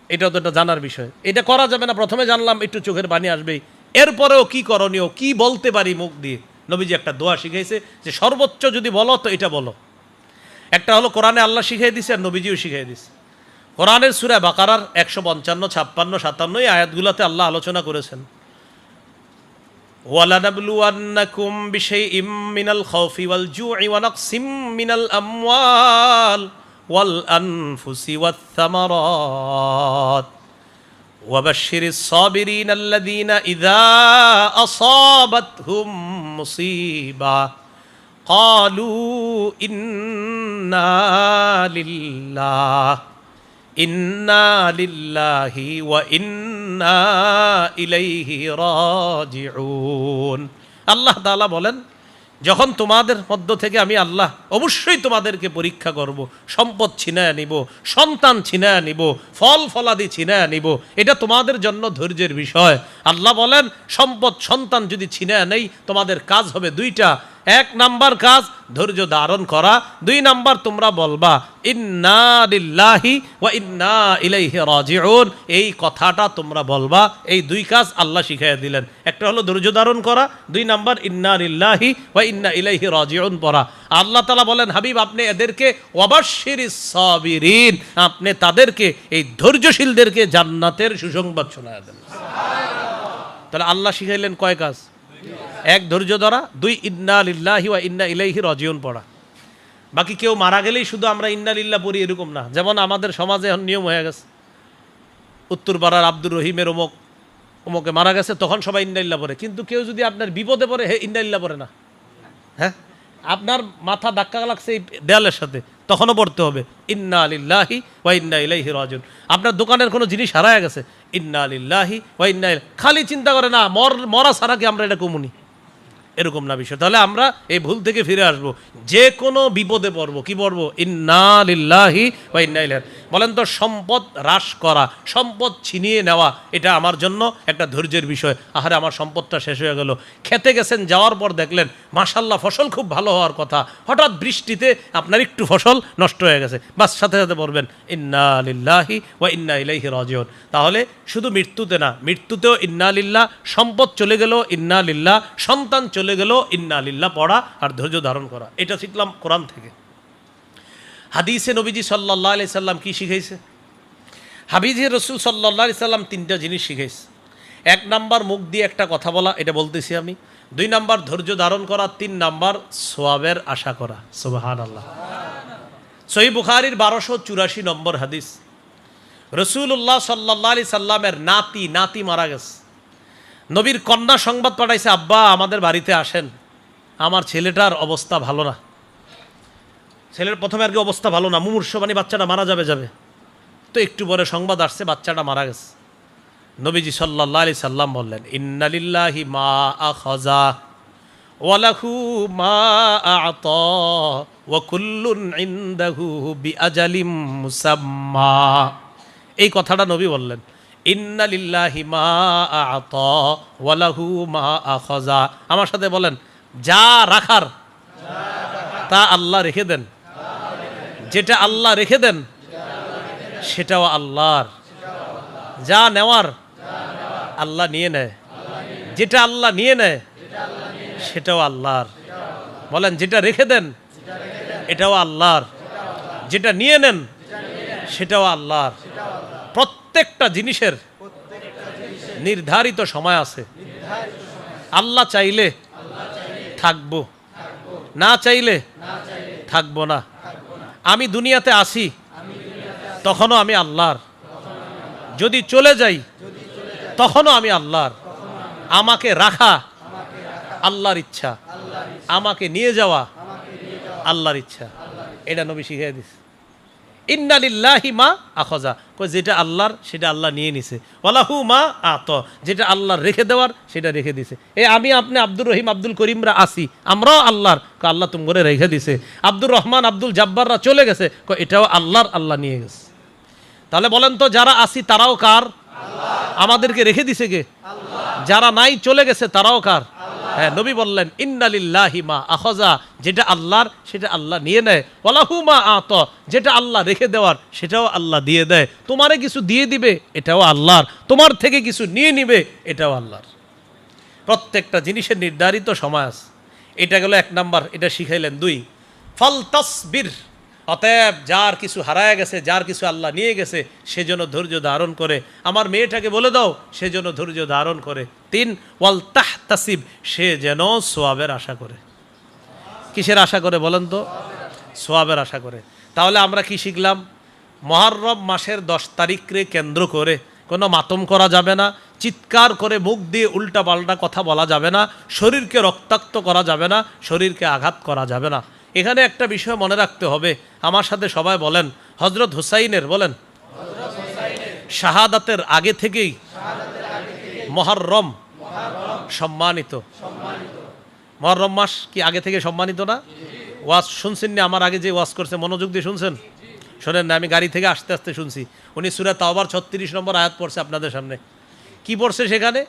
এটাও তো একটা জানার বিষয়। এটা করা যাবে না, প্রথমে জানলাম একটু চোখের পানি আসবেই, এরপরেও কি করণীয়, কি বলতে পারি মুখ দিয়ে। নবীজি একটা দোয়া শিখাইছে যে সর্বোচ্চ যদি বলো তো এটা বলো, একটা হলো কোরআনে আল্লাহ শিখিয়ে দিছে আর নবীজিও শিখিয়ে দিছে। কোরআনের সূরা বাকারার 155, 56, 57 এই আয়াতগুলোতে আল্লাহ আলোচনা করেছেন, ওয়ালানাবলুওয়ান্নাকুম বিশাইইম মিনাল খাউফি ওয়াল জুই ওয়া নাকসিম মিনাল আমওয়াল ওয়াল আনফুসি ওয়াত থামারাত ওয়াবাশশিরিস সাবিরিন আল্লাযীনা ইযা আসাবাতহুম মুসিবা ক্বালু ইন্না লিল্লাহি ওয়া ইন্না ইলাইহি রাজিউন। আল্লাহ তাআলা বলেন, যখন তোমাদের মধ্য থেকে আমি আল্লাহ অবশ্যই তোমাদেরকে পরীক্ষা করব, সম্পদ ছিনায় নিব, সন্তান ছিনায় নিব, ফল ফলাদি ছিনায় নিব, এটা তোমাদের জন্য ধৈর্যের বিষয়। আল্লাহ বলেন, সম্পদ সন্তান যদি ছিনায় নেই, তোমাদের কাজ হবে দুইটা। এক নাম্বার কাজ ধৈর্য ধারণ করা, দুই নাম্বার তোমরা বলবা ইন্না লিল্লাহি ওয়া ইন্না ইলাইহি রাজিউন। এই কথাটা তোমরা বলবা। এই দুই কাজ আল্লাহ শিখাইয়া দিলেন। একটা হলো ধৈর্য ধারণ করা, দুই নাম্বার ইন্না লিল্লাহি ওয়া ইন্না ইলাইহি রাজিউন পড়া। আল্লাহ তাআলা বলেন, হাবিব আপনি এদেরকে ওয়াবাশশিরিস সাবিরিন, আপনি তাদেরকে এই ধৈর্যশীলদেরকে জান্নাতের সুসংবাদ শোনায়া দেন। তাহলে আল্লাহ শিখাইলেন কয় কাজ? এক ধৈর্য ধরা, দুই ইন্না লিল্লাহি ওয়া ইন্না ইলাইহি রাজিউন পড়া। বাকি কেউ মারা গেলেই শুধু আমরা ইন্না লিল্লাহ পড়ি এরকম না। যেমন আমাদের সমাজে এখন নিয়ম হয়ে গেছে, উত্তরপাড়ার আব্দুর রহিমের অমুকে মারা গেছে, তখন সবাই ইন্না লিল্লাহ পড়ে। কিন্তু কেউ যদি আপনার বিপদে পড়ে, হে ইন্না লিল্লাহ পড়ে না। হ্যাঁ, আপনার মাথা ধাক্কা লাগছে এই দেয়ালের সাথে, তখনও পড়তে হবে ইন্না লিল্লাহি ওয়া ইন্না ইলাইহি রাজিউন। আপনার দোকানের কোনো জিনিস হারায় গেছে, ইন্না লিল্লাহি ওয়া ইন্না ইলাইহি। খালি চিন্তা করে না মরা ছাড়া কি আমরা এটা কমুনি, এরকম না বিষয়। তাহলে আমরা এই ভুল থেকে ফিরে আসব। যে কোনো বিপদে পড়বো, কি পড়বো? ইন্না লিল্লাহি ওয়া ইন্না ইলাইহি। বলেন তো, সম্পদ হ্রাস করা, সম্পদ ছিনিয়ে নেওয়া, এটা আমার জন্য একটা ধৈর্যের বিষয়। আহারে আমার সম্পদটা শেষ হয়ে গেল। খেতে গেছেন, যাওয়ার পর দেখলেন মাশাআল্লাহ ফসল খুব ভালো হওয়ার কথা, হঠাৎ বৃষ্টিতে আপনার একটু ফসল নষ্ট হয়ে গেছে, বাস সাথে সাথে পড়বেন ইন্না লিল্লাহি ওয়া ইন্না ইলাইহি রাজিউন। তাহলে শুধু মৃত্যুতে না, মৃত্যুতেও ইন্না লিল্লাহ, সম্পদ চলে গেল ইন্না লিল্লাহ, সন্তান চলে গেল ইন্না লিল্লাহ পড়া আর ধৈর্য ধারণ করা। এটা শিখলাম কোরআন থেকে। হাদিসে নবীজি সাল্লাল্লাহু আলাইহি সাল্লাম কি শিখাইছে? হাবিজে রসুল সাল্লাল্লাহু আলাইহি সাল্লাম তিনটা জিনিস শিখাইছে। এক নাম্বার মুখ দিয়ে একটা কথা বলা, এটা বলতেছি আমি। দুই নাম্বার ধৈর্য ধারণ করা, তিন নাম্বার সওয়াবের আশা করা। সুবহানাল্লাহ। সহিহ বুখারীর 1284 নম্বর হাদিস। রাসূলুল্লাহ সাল্লাল্লাহু আলাইহি সাল্লামের নাতি মারা গেছে। নবীর কন্যা সংবাদ পাঠাইছে, আব্বা আমাদের বাড়িতে আসেন, আমার ছেলেটার অবস্থা ভালো না। ছেলের প্রথমে আর কি অবস্থা ভালো না, মুমূর্ষু, মানে বাচ্চাটা মারা যাবে। তো একটু পরে সংবাদ আসছে বাচ্চাটা মারা গেছে। নবীজি সাল্লাল্লাহু আলাইহি সাল্লাম বললেন, ইন্না লিল্লাহি মা আখাযা ওয়া লাহু মা আ'তা ওয়া কুল্লুন ইনদাহু বিআজালিম মুসাম্মা। এই কথাটা নবী বললেন, ইন্না লিল্লাহি মা আ'তা ওয়া লাহু মা আখাযা। আমার সাথে বলেন, যা রাখার তা আল্লাহ রেখে দেন, যেটা আল্লাহ রেখে দেন সেটাও আল্লাহর, যা নেওয়ার আল্লাহ নিয়ে নেয়, যেটা আল্লাহ নিয়ে নেয় সেটাও আল্লাহর। বলেন, যেটা রেখে দেন এটাও আল্লাহর, যেটা নিয়ে নেন সেটাও আল্লাহর। প্রত্যেকটা জিনিসের নির্ধারিত সময় আছে। আল্লাহ চাইলে থাকবো, না চাইলে থাকবো না। আমি দুনিয়াতে আসি তখনও আমি আল্লাহর, যদি চলে যাই তখনও আমি আল্লাহর। আমাকে রাখা আল্লাহর ইচ্ছা, আমাকে নিয়ে যাওয়া আল্লাহর ইচ্ছা। এটা নবী শিখিয়ে দিছে। ইন্না লিল্লাহি মা আখাযা, যেটা আল্লাহর সেটা আল্লাহ নিয়ে নিছে। ওয়ালাহু মা আ'তা, যেটা আল্লাহর রেখে দেওয়ার সেটা রেখে দিছে। আমি আপনি আব্দুর রহিম আব্দুল করিমরা আসি, আমরাও আল্লাহর, আল্লাহ তুমি করে রেখে দিছে। আব্দুর রহমান আব্দুল জাব্বাররা চলে গেছে, এটাও আল্লাহর, আল্লাহ নিয়ে গেছে। তাহলে বলেন তো, যারা আসি তারাও কার? আমাদেরকে রেখে দিছে কে? যারা নাই চলে গেছে তারাও কার? হ্যাঁ, নবী বললেন ইন্না লিল্লাহি মা আখাযা, যেটা আল্লাহর সেটা আল্লাহ নিয়ে নেয়। ওয়ালাহু মা আ'তা, যেটা আল্লাহ রেখে দেওয়ার সেটাও আল্লাহ দিয়ে দেয়। তোমারে কিছু দিয়ে দিবে এটাও আল্লাহর, তোমার থেকে কিছু নিয়ে নিবে এটাও আল্লাহর। প্রত্যেকটা জিনিসের নির্ধারিত সময় আছে। এটা গেল এক নাম্বার, এটা শিখাইলেন। দুই, ফালতাসবির অতএব যার কিছু হারায় গেছে, যার কিছু আল্লাহ নিয়ে গেছে, সেজন্য ধৈর্য ধারণ করে, আমার মেয়েটাকে বলে দাও সেজন্য ধৈর্য ধারণ করে। 3 ওয়াল তাহতাসিব, সে যেন সোয়াবের আশা করে। কিসের আশা করে বলেন তো? সোয়াবের আশা করে। তাহলে আমরা কি শিখলাম? মুহররম মাসের 10 তারিখকে কেন্দ্র করে কোনো মাতম করা যাবে না, চিৎকার করে মুখ দিয়ে উল্টা পাল্টা কথা বলা যাবে না, শরীরকে রক্তাক্ত করা যাবে না, শরীরকে আঘাত করা যাবে না। এখানে একটা বিষয় মনে রাখতে হবে, আমার সাথে সবাই বলেন, হযরত হুসাইনের বলেন শাহাদাতের আগে থেকেই মুহররম সম্মানিত। মুহররম মাস কি আগে থেকে সম্মানিত না? ওয়াজ শুনছেন না? আমার আগে যে ওয়াজ করছে মনোযোগ দিয়ে শুনছেন? শোনেন না, আমি গাড়ি থেকে আসতে আসতে শুনছি। উনি সূরা তাওবার 36 নম্বর আয়াত পড়ছে আপনাদের সামনে। কি পড়ছে সেখানে?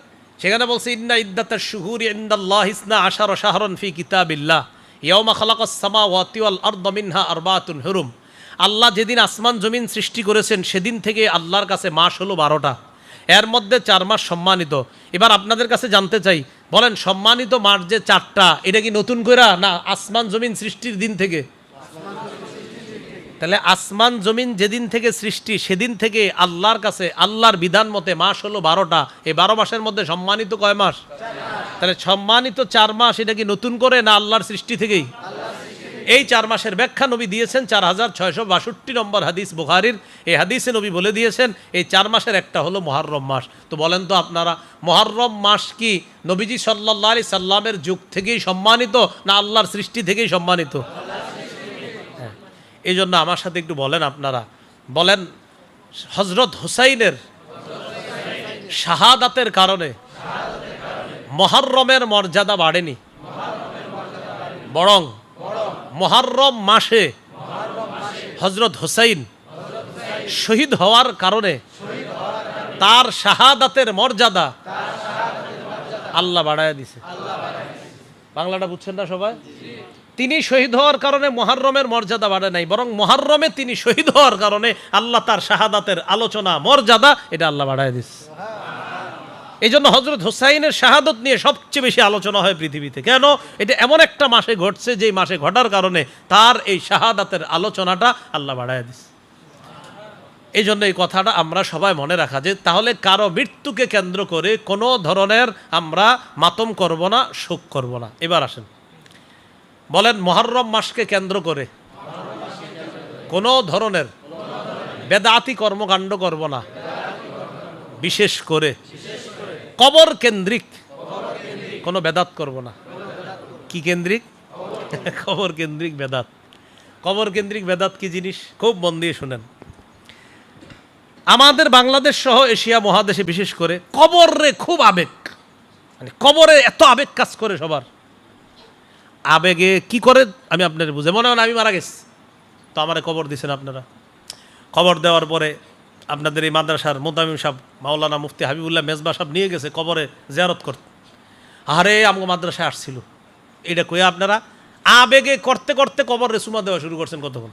সেখানে বলছে ইন্না ইদ্দাতাশ শুহুরি ইনদাল্লাহি 12 শাহরান ফি কিতাবিল্লাহ ইয়াওমা খালাকাস সামাওয়াতি ওয়াল আরদা মিনহা আরবাতুন হুরুম। আল্লাহ যেদিন আসমান জমিন সৃষ্টি করেছেন সেদিন থেকে আল্লাহর কাছে মাস হলো 12টা, এর মধ্যে 4 মাস সম্মানিত। এবার আপনাদের কাছে জানতে চাই, বলেন সম্মানিত মাস যে 4টা, এটা কি নতুন কইরা না আসমান জমিন সৃষ্টির দিন থেকে? তাহলে আসমান জমিন যেদিন থেকে সৃষ্টি সেদিন থেকে আল্লাহর কাছে আল্লাহর বিধান মতে মাস হলো 12টা। এই 12 মাসের মধ্যে সম্মানিত কয় মাস? তাহলে সম্মানিত 4 মাস, এটা কি নতুন করে না আল্লাহর সৃষ্টি থেকেই? এই 4 মাসের ব্যাখ্যা নবী দিয়েছেন 4662 নম্বর হাদিস বুখারীর। এই হাদিসে নবী বলে দিয়েছেন এই 4 মাসের একটা হলো মুহররম মাস। তো বলেন তো আপনারা, মুহররম মাস কি নবীজি সাল্লাল্লাহু আলাইহি সাল্লামের যুগ থেকেই সম্মানিত না আল্লাহর সৃষ্টি থেকেই সম্মানিত? এই জন্য আমার সাথে একটু বলেন আপনারা, বলেন হযরত হুসাইনের শাহাদাতের কারণে মুহররমের মর্যাদা বাড়েনি, বরং মুহররম মাসে হযরত হুসাইন শহীদ হওয়ার কারণে তার শাহাদাতের মর্যাদা আল্লাহ বাড়ায় দিছে। বাংলাটা বুঝছেন না সবাই? তিনি শহীদ হওয়ার কারণে মুহররমের মর্যাদা বাড়ে নাই, বরং মুহররমে তিনি শহীদ হওয়ার কারণে আল্লাহ তার শাহাদাতের আলোচনা মর্যাদা এটা আল্লাহ বাড়ায় দিচ্ছে। এই জন্য হযরত হুসাইনের শাহাদত নিয়ে সবচেয়ে বেশি আলোচনা হয় পৃথিবীতে। কেন? এটা এমন একটা মাসে ঘটছে যে মাসে ঘটার কারণে তার এই শাহাদাতের আলোচনাটা আল্লাহ বাড়ায় দিচ্ছে। এই জন্য এই কথাটা আমরা সবাই মনে রাখা, যে তাহলে কারো মৃত্যুকে কেন্দ্র করে কোনো ধরনের আমরা মাতম করব না, শোক করব না। এবার আসেন, বলেন মুহররম মাসকে কেন্দ্র করে কোনো ধরনের বেদাতি কর্মকাণ্ড করব না, বিশেষ করে কবর কেন্দ্রিক কোনো বেদাত করব না। কি কেন্দ্রিক? কবর কেন্দ্রিক বেদাত। কবর কেন্দ্রিক বেদাত কি জিনিস? খুব মন দিয়ে শুনেন। আমাদের বাংলাদেশ সহ এশিয়া মহাদেশে বিশেষ করে কবরে খুব আবেগ, মানে কবরে এত আবেগ কাজ করে সবার। আবেগে কি করে আমি আপনার বুঝে, মনে হয় আমি মারা গেছি তো আমারে কবর দিয়েছেন আপনারা। কবর দেওয়ার পরে আপনাদের এই মাদ্রাসার মোতামিম সাহেব মাওলানা মুফতি হাবিবুল্লাহ মেজবা সাহেব নিয়ে গেছে কবরে জিয়ারত করতে। আরে আমাকে মাদ্রাসায় আসছিল, এটা কইয়া আপনারা আবেগে করতে করতে কবরে সুমা দেওয়া শুরু করছেন। কতক্ষণ?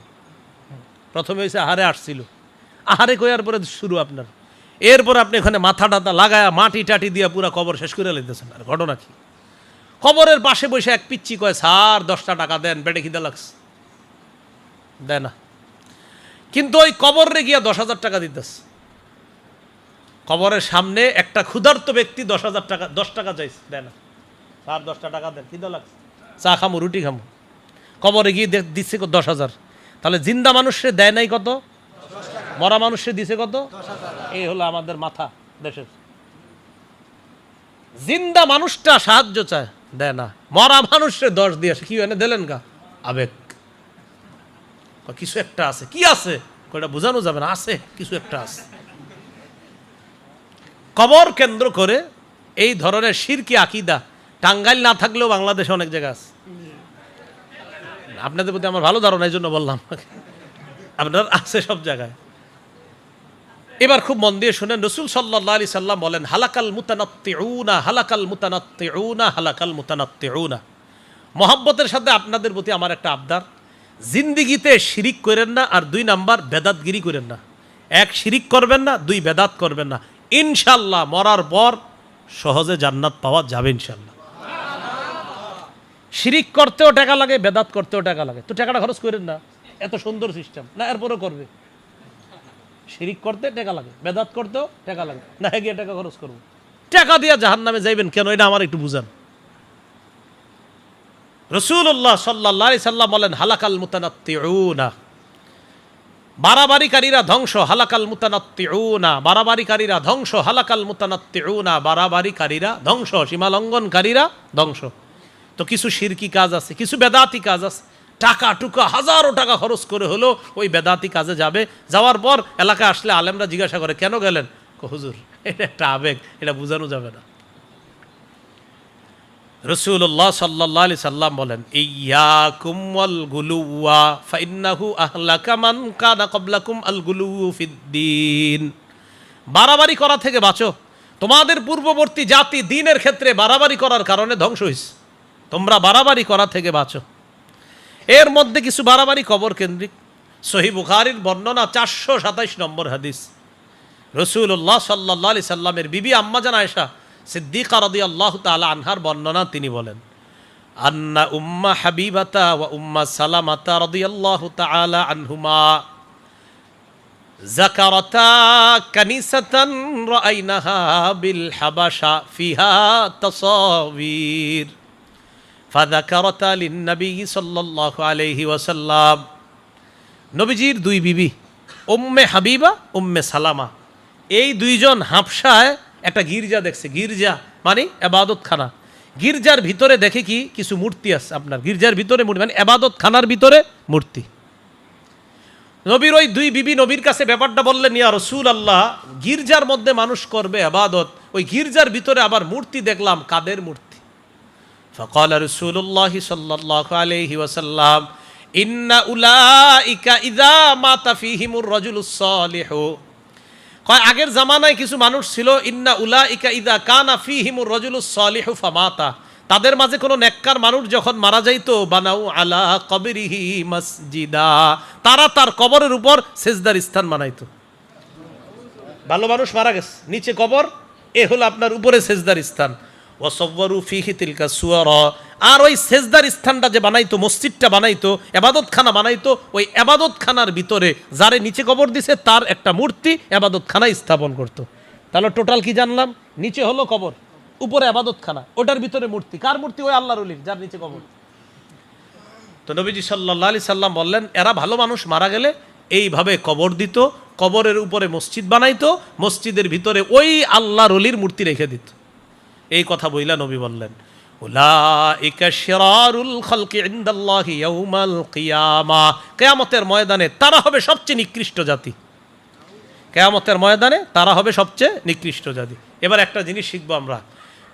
প্রথমে হয়েছে আহারে আসছিল, আহারে কইয়ার পরে শুরু আপনার। এরপরে আপনি এখানে মাথা টাথা লাগায়া মাটি টাটি দিয়া পুরা কবর শেষ করে লইতেছেন। আর ঘটনা কি? কবরের পাশে বসে এক পিচ্ছি কয়, স্যার 10টা টাকা দেন, পেটে খিদে লাগছে, দেয় না। কিন্তু ওই কবরে গিয়া 10,000 টাকা দিতেছে। কবরের সামনে একটা ক্ষুধার্ত ব্যক্তি 10,000 টাকা 10 টাকা চাইছে, দেয় না। স্যার 10টা টাকা দেন, খিদে লাগছে, চা খামো, রুটি খামো। কবরে গিয়ে দিচ্ছে 10,000। তাহলে জিন্দা মানুষে দেয় নাই কত? মরা মানুষে দিছে কত? এই হলো আমাদের মাথা দেশের। জিন্দা মানুষটা সাহায্য চায়, দেয় না। মরা মানুষের 10 দিয়ে আসে, কি এনে দিলেন গা? আবেগ, কিছু একটা আছে। কি আছে? কয়টা বোঝানো যাবে না, আছে কিছু একটা আছে। কবর কেন্দ্র করে এই ধরনের শিরকি আকীদা টাঙ্গাইল না থাকলেও বাংলাদেশে অনেক জায়গা আছে। আপনাদের প্রতি আমার ভালো ধারণা, এই জন্য বললাম, আপনার আছে সব জায়গায়। এবার খুব মন দিয়ে শুনেন, রাসূল সাল্লাল্লাহু আলাইহি সাল্লাম বলেন, হালাকাল মুতানাত্তিউনা, হালাকাল মুতানাত্তিউনা, হালাকাল মুতানাত্তিউনা। মহব্বতের সাথে আপনাদের প্রতি আমার একটা আবদার, জিন্দিগিতে শিরিক করেন না, আর 2 নাম্বার বেদাতগিরি করেন না। 1 শিরিক করবেন না, 2 বেদাত করবেন না। ইনশাআল্লাহ মরার পর সহজে জান্নাত পাওয়া যাবে ইনশাআল্লাহ। শিরিক করতেও টাকা লাগে, বেদাত করতেও টাকা লাগে, তো টাকাটা খরচ করেন না। এত সুন্দর সিস্টেম না, এরপরও করবে। শিরিক করতে টাকা লাগে, বেদাত করতেও টাকা লাগে, না গিয়ে টাকা খরচ করবো, টাকা দিয়ে জাহান্নামে যাইবেন কেন? এটা আমার একটু বুঝান। রাসূলুল্লাহ সাল্লাল্লাহু আলাইহি সাল্লাম বলেন, হালাকাল মুতানাত্তিউনা, বাড়াবাড়িকারীরা ধ্বংস, হালাকাল মুতানাত্তিউনা, বাড়াবাড়িকারীরা ধ্বংস, হালাকাল মুতানাত্তিউনা, বাড়াবাড়িকারীরা ধ্বংস, সীমালঙ্ঘনকারীরা ধ্বংস। তো কিছু শিরকি কাজ আছে, কিছু বেদাতি কাজ আছে, টাকা টুকা হাজারো টাকা খরচ করে হলো ওই বেদাতি কাজে যাবে। যাওয়ার পর এলাকায় আসলে আলেমরা জিজ্ঞাসা করে, কেন গেলেন? হুজুর এটা একটা আবেগ, এটা বোঝানো যাবে না। রাসূলুল্লাহ সাল্লাল্লাহু আলাইহি সাল্লাম বলেন, ইয়াকুম ওয়াল গুলুওয়া ফাইন্নাহু আহলাকা মান কানা ক্বাবলাকুম আল গুলুউ ফিদ্দীন। বাড়াবাড়ি করা থেকে বাঁচো, তোমাদের পূর্ববর্তী জাতি দ্বীনের ক্ষেত্রে বাড়াবাড়ি করার কারণে ধ্বংস হয়েছে, তোমরা বাড়াবাড়ি করা থেকে বাঁচো। এর মধ্যে কিছু বাড়াবাড়ি কবর কেন্দ্রিক। সহিহ বুখারীর বর্ণনা 427 নম্বর হাদিস। রাসূলুল্লাহ সাল্লাল্লাহু আলাইহি সাল্লামের বিবি আম্মাজান আয়েশা সিদ্দিকা রাদিয়াল্লাহু তাআলা আনহার বর্ণনা, তিনি বলেন, আন্না উম্মা হাবিবাতা ওয়া উম্মা সালামাতা রাদিয়াল্লাহু তাআলা আনহুমা যাকারাতা কানিসাতান রাআইনাহা বিল হাবাশা ফিহা তাসাবির ফাযাকারাতা লিন-নবী সাল্লাল্লাহু আলাইহি ওয়াসাল্লাম। নবীজির দুই বিবি উম্মে হাবিবা, উম্মে সালামা, এই দুইজন হাবশায় একটা গির্জা দেখছে। গির্জা মানে এবাদতখানা। গির্জার ভিতরে দেখে কি কিছু মূর্তি আছে, আপনার গির্জার ভিতরে মূর্তি মানে এবাদতখানার ভিতরে মূর্তি। নবীর ওই দুই বিবি নবীর কাছে ব্যাপারটা বললেন, ইয়া রাসূলুল্লাহ, গির্জার মধ্যে মানুষ করবে এবাদত, ওই গির্জার ভিতরে আবার মূর্তি দেখলাম, কাদের মূর্তি? ফাকাল রাসূলুল্লাহ সাল্লাল্লাহু আলাইহি ওয়াসাল্লাম, ইন্না উলাইকা ইযা মাতা ফীহিমুর রাজুলুস সালিহু। কয় আগের জামানায় কিছু মানুষ ছিল, ইন্না উলাইকা ইযা কানা ফীহিমুর রাজুলুস সালিহু ফামাতা, তাদের মাঝে কোনো নেককার মানুষ যখন মারা যাইতো, বানাউ আলা কবরিহি মসজিদা, তারা তার কবরের উপর সেজদার স্থান বানাইতো। ভালো মানুষ মারা গেছে, নিচে কবর, এ হলো আপনার উপরে সেজদার স্থান। ওয়াসাওয়ারু ফীহি তিলকা সুওয়ারা, আর ওই সেজদার স্থানটা যে বানাইতো, মসজিদটা বানাইতো, এবাদতখানা বানাইতো, ওই এবাদতখানার ভিতরে যারে নিচে কবর দিছে তার একটা মূর্তি এবাদতখানায় স্থাপন করতো। তাহলে টোটাল কি জানলাম? নিচে হলো কবর, উপরে এবাদতখানা, ওটার ভিতরে মূর্তি। কার মূর্তি? ওই আল্লাহর ওলির, যার নিচে কবর। তো নবীজি সাল্লাল্লাহু আলাইহি সাল্লাম বললেন, এরা ভালো মানুষ মারা গেলে এইভাবে কবর দিত, কবরের উপরে মসজিদ বানাইতো, মসজিদের ভিতরে ওই আল্লাহর ওলির মূর্তি রেখে দিত। এই কথা বইলা নবী বললেন, উলাইকা শিরারুল খালকি ইনদাল্লাহি ইয়াউমাল কিয়ামা, কিয়ামতের ময়দানে তারা হবে সবচেয়ে নিকৃষ্ট জাতি। কিয়ামতের ময়দানে তারা হবে সবচেয়ে নিকৃষ্ট জাতি। এবার একটা জিনিস শিখবো আমরা,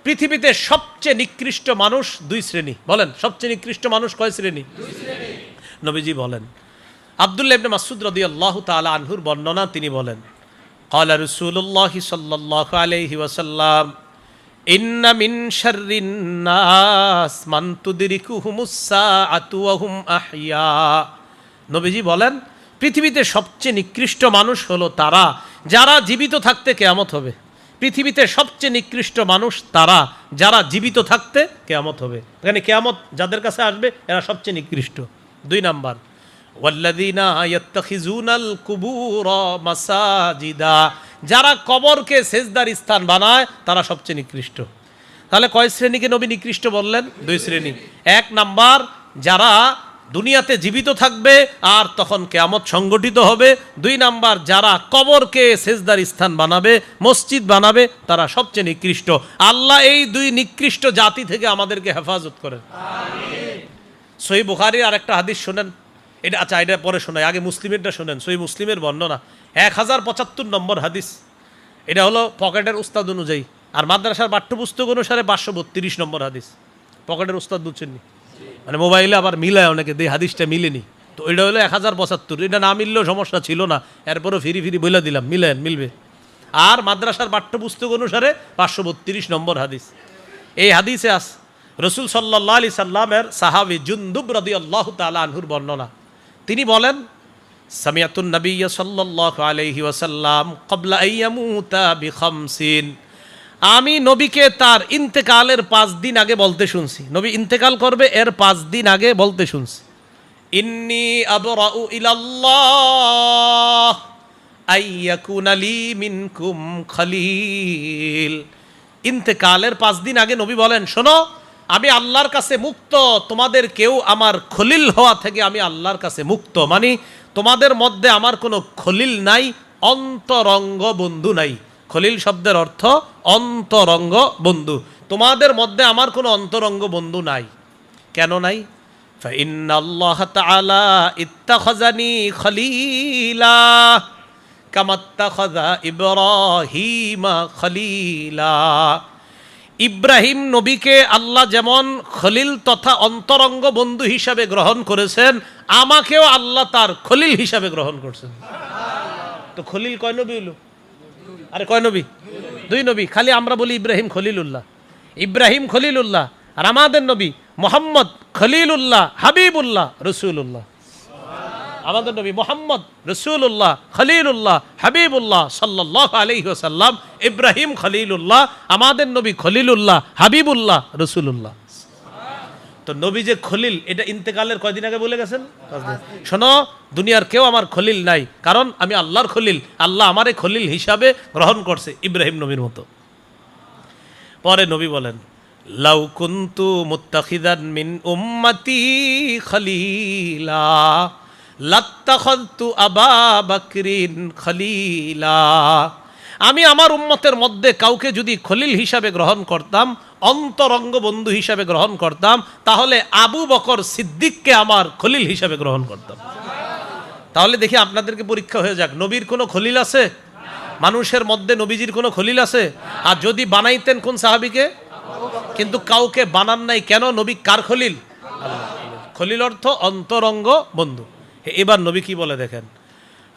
পৃথিবীতে সবচেয়ে নিকৃষ্ট মানুষ দুই শ্রেণী। বলেন, সবচেয়ে নিকৃষ্ট মানুষ কয় শ্রেণী? দুই শ্রেণী। নবীজি বলেন, আব্দুল্লাহ ইবনে মাসউদ রাদিয়াল্লাহু তাআলা আনহুর বর্ণনা, তিনি বলেন, ক্বালা রাসূলুল্লাহ সাল্লাল্লাহু আলাইহি ওয়াসাল্লাম, ইন্না মিন শাররিন নাস মান তুদরিকুহুমুস সাআতু ওয়া হুম আহইয়া। নবীজি বলেন, পৃথিবীতে সবচেয়ে নিকৃষ্ট মানুষ হলো তারা যারা জীবিত থাকতে কিয়ামত হবে। পৃথিবীতে সবচেয়ে নিকৃষ্ট মানুষ তারা যারা জীবিত থাকতে কিয়ামত হবে। এখানে কিয়ামত যাদের কাছে আসবে এরা সবচেয়ে নিকৃষ্ট। দুই নাম্বার, ওয়াল্লাযীনা ইয়াত্তাখিযুনাল কুবুরা মাসাজিদা, যারা কবরকে সেজদার স্থান বানায় তারা সবচেয়ে নিকৃষ্ট। তাহলে কয় শ্রেণীকে নবী নিকৃষ্ট বললেন? দুই শ্রেণী। এক নাম্বার, যারা দুনিয়াতে জীবিত থাকবে আর তখন কিয়ামত সংগঠিত হবে। দুই নাম্বার, যারা কবরকে সেজদার স্থান বানাবে, মসজিদ বানাবে, তারা সবচেয়ে নিকৃষ্ট। আল্লাহ এই দুই নিকৃষ্ট জাতি থেকে আমাদেরকে হেফাজত করেন, আমিন। সহিহ বুখারীর আরেকটা হাদিস শুনেন, এটা আচ্ছা এটা পরে শোনাই, আগে মুসলিমেরটা শোনেন। সহিহ মুসলিমের বর্ণনা 1075 নম্বর হাদিস। এটা হলো পকেটের উস্তাদ অনুযায়ী, আর মাদ্রাসার পাঠ্যপুস্তক অনুসারে 532 নম্বর হাদিস। পকেটের উস্তাদ বুঝছেননি, মানে মোবাইলে আবার মিলায় অনেকে, দিয়ে হাদিসটা মিলেনি, তো এটা হলো 1075। এটা না মিললেও সমস্যা ছিল না, এরপরও ফিরি ফিরি বলে দিলাম, মিলেন মিলবে। আর মাদ্রাসার পাঠ্যপুস্তক অনুসারে 532 নম্বর হাদিস। এই হাদিসে আস রাসূল সাল্লাল্লাহু আলাইহি সাল্লামের সাহাবী জুনদুব রাদিয়াল্লাহু তাআলা আনহুর বর্ণনা, তিনি বলেন, সামিআতুন নবিয়্য সাল্লাল্লাহু আলাইহি ওয়াসাল্লাম ক্বাবলা আইয়ামুতা বিখামসিন, আমি নবীকে তার ইন্তেকালের 5 দিন আগে বলতে শুনছি, নবী ইন্তেকাল করবে এর 5 দিন আগে বলতে শুনছি, ইন্নী আবরাউ ইলাল্লাহ আইয়াকুনা লি মিনকুম খলিল। ইন্তেকালের 5 দিন আগে নবী বলেন, শোনো, আমি আল্লাহর কাছে মুক্ত, তোমাদের কেউ আমার খলিল হওয়া থেকে আমি আল্লাহর কাছে মুক্ত। মানে তোমাদের মধ্যে আমার কোনো খলিল নাই, অন্তরঙ্গ বন্ধু নাই। খলিল শব্দের অর্থ অন্তরঙ্গ বন্ধু। তোমাদের মধ্যে আমার কোনো অন্তরঙ্গ বন্ধু নাই। কেন নাই? ফাইন্নাল্লাহ তাআলা ইত্তাখাযানি খলিলা কামা ইত্তাখাযা ইব্রাহিমা খলিলা। ইব্রাহিম নবীকে আল্লাহ যেমন খলিল তথা অন্তরঙ্গ বন্ধু হিসাবে গ্রহণ করেছেন, আমাকেও আল্লাহ তার খলিল হিসাবে গ্রহণ করছেন। তো খলিল কয় নবী হলো? আরে কয় নবী? 2 নবী। খালি আমরা বলি ইব্রাহিম খলিলুল্লাহ, ইব্রাহিম খলিলুল্লাহ, আর আমাদের নবী মোহাম্মদ খলিলুল্লাহ, হাবিবুল্লাহ, রসুল্লাহ। আমাদের নবী মোহাম্মদ রসুল্লাহ, খলিলুল্লাহ, হাবিবুল্লাহ সাল্লাল্লাহু আলাইহি ওয়াসাল্লাম। ইব্রাহিম খলিলুল্লাহ, আমাদের নবী খলিলুল্লাহ, হাবিবুল্লাহ, রসুল্লাহ। তো নবী যে খলিল, এটা ইন্তেকালের কয়দিন আগে বলে গেছেন? শোনো, দুনিয়ার কেউ আমার খলিল নাই, কারণ আমি আল্লাহর খলিল। আল্লাহ আমারে খলিল হিসাবে গ্রহণ করছে ইব্রাহিম নবীর মতো। পরে নবী বলেন, লাউ কুনতু মুত্তাখিদান মিন উম্মতি খলিলা লাত্তাখাযতু আবা বকরিন খলিলা। আমি আমার উম্মতের মধ্যে কাউকে যদি খলিল হিসাবে গ্রহণ করতাম, অন্তরঙ্গ বন্ধু হিসাবে গ্রহণ করতাম, তাহলে আবু বকর সিদ্দিককে আমার খলিল হিসাবে গ্রহণ করতাম। তাহলে দেখি আপনাদেরকে পরীক্ষা হয়ে যাক, নবীর কোনো খলিল আছে? মানুষের মধ্যে নবীজির কোনো খলিল আছে? আর যদি বানাইতেন কোন সাহাবীকে? কিন্তু কাউকে বানান নাই। কেন? নবী কার খলিল? খলিল অর্থ অন্তরঙ্গ বন্ধু। এবার নবী কি বলে দেখেন,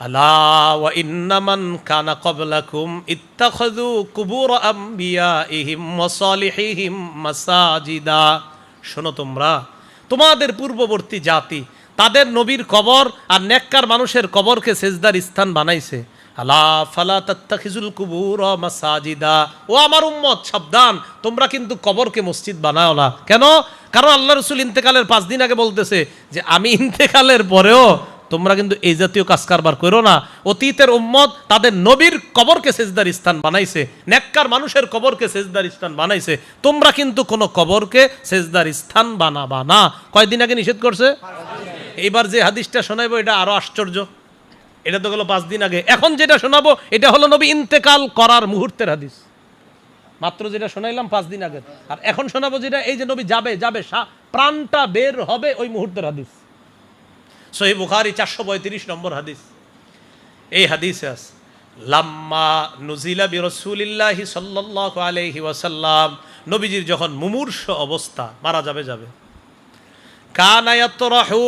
আলা ওয়া ইন্নামান কানা ক্বাবলাকুম ইত্তাখাযু কুবুর আমবিয়াইহিম ওয়া সালিহিহিম মাসাজিদা। শোনো, তোমরা তোমাদের পূর্ববর্তী জাতি তাদের নবীর কবর আর নেককার মানুষের কবরকে সেজদার স্থান বানাইছে। আলা ফালা তাত্তাখিজুল কুবুর মাসাজিদা। ও আমার উম্মত, সাবধান, তোমরা কিন্তু কবরকে মসজিদ বানাও না। কেন? কারণ আল্লাহ রাসূল ইন্তেকালের 5 দিন আগে বলতেছে যে আমি ইন্তেকালের পরেও তোমরা কিন্তু এই জাতীয় কাজ কারবার করো না। অতীতের উম্মত তাদের নবীর কবরকে সেজদার স্থান বানাইছে, নেককার মানুষের কবরকে সেজদার স্থান বানাইছে। তোমরা কিন্তু কোনো কবরকে সেজদার স্থান বানাবা না। কয়দিন আগে নিষেধ করছে? এইবার যে হাদিসটা শোনাইবো এটা আরো আশ্চর্য। এটা তো গেল 5 দিন আগে। এখন যেটা শোনাবো এটা হলো নবী ইন্তেকাল করার মুহূর্তের হাদিস। মাত্র যেটা শোনাইলাম 5 দিন আগে, আর এখন শোনাবো যেটা এই যে নবী যাবে প্রাণটা বের হবে ওই মুহূর্তের হাদিস। সহিহ বুখারী 435 নম্বর হাদিস। এই হাদিসে আছে, লাম্মা নুজিলা বিরাসূলিল্লাহি সাল্লাল্লাহু আলাইহি ওয়াসাল্লাম, নবীজির যখন মুমূর্ষ অবস্থা, মারা যাবে, কানা ইয়াতরাহু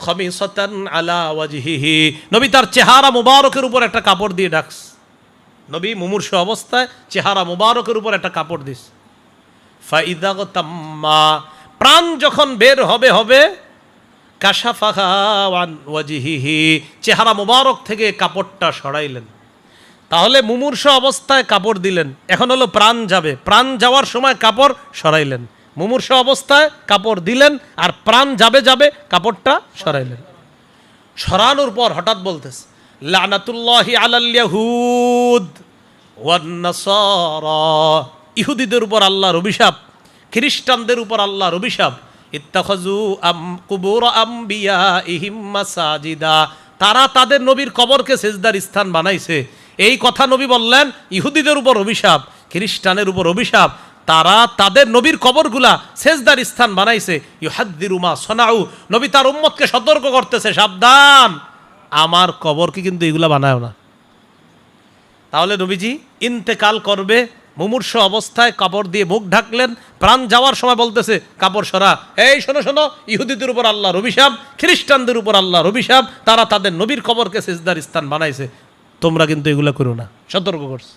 খামিসাতান আলা ওয়াজহিহি, নবী তার চেহারা মুবারকের উপর একটা কাপড় দিয়ে ঢাকছে। নবী মুমূর্ষ অবস্থায় চেহারা মুবারকের উপর একটা কাপড় দিস। ফাইদা তাম্মা, প্রাণ যখন বের হবে কাশাফাহা আন ওয়াজহিহি, চেহারা মুবারক থেকে কাপড়টা সরাইলেন। তাহলে মুমূর্ষ অবস্থায় কাপড় দিলেন, এখন হলো প্রাণ যাবে, প্রাণ যাওয়ার সময় কাপড় সরাইলেন। মুমূর্ষ অবস্থায় কাপড় দিলেন আর প্রাণ যাবে কাপড়টা সরাইলেন। সরানোর পর হঠাৎ বলতেছে, লানাতুল্লাহি আলাল ইয়াহুদ ওয়ান নাসারা, ইহুদিদের উপর আল্লাহর অভিশাপ, খ্রিস্টানদের উপর আল্লাহর অভিশাপ। ইত্তাখাযু কুবুর আমবিয়াইহিম মাসাজিদা, তারা তাদের নবীর কবরকে সেজদার স্থান বানাইছে। এই কথা নবী বললেন, ইহুদিদের উপর অভিশাপ, খ্রিস্টানের উপর অভিশাপ, তারা তাদের নবীর কবরগুলা সেজদার স্থান বানাইছে। ইউহাদ্দিরু মা সনাউ, নবী তার উম্মতকে সতর্ক করতেছে, সাবধান, আমার কবরকে কিন্তু এগুলা বানায় না। তাহলে নবীজি ইন্তেকাল করবে, মুমূর্ষ অবস্থায় কাপড় দিয়ে মুখ ঢাকলেন, প্রাণ যাওয়ার সময় বলতেছে কাপড় সরা। এই শোনো, ইহুদিদের উপর আল্লাহর অভিশাপ, খ্রিস্টানদের উপর আল্লাহর অভিশাপ, তারা তাদের নবীর কবরকে সেজদার স্থান বানাইছে, তোমরা কিন্তু এগুলা করো না, সতর্ক করছে।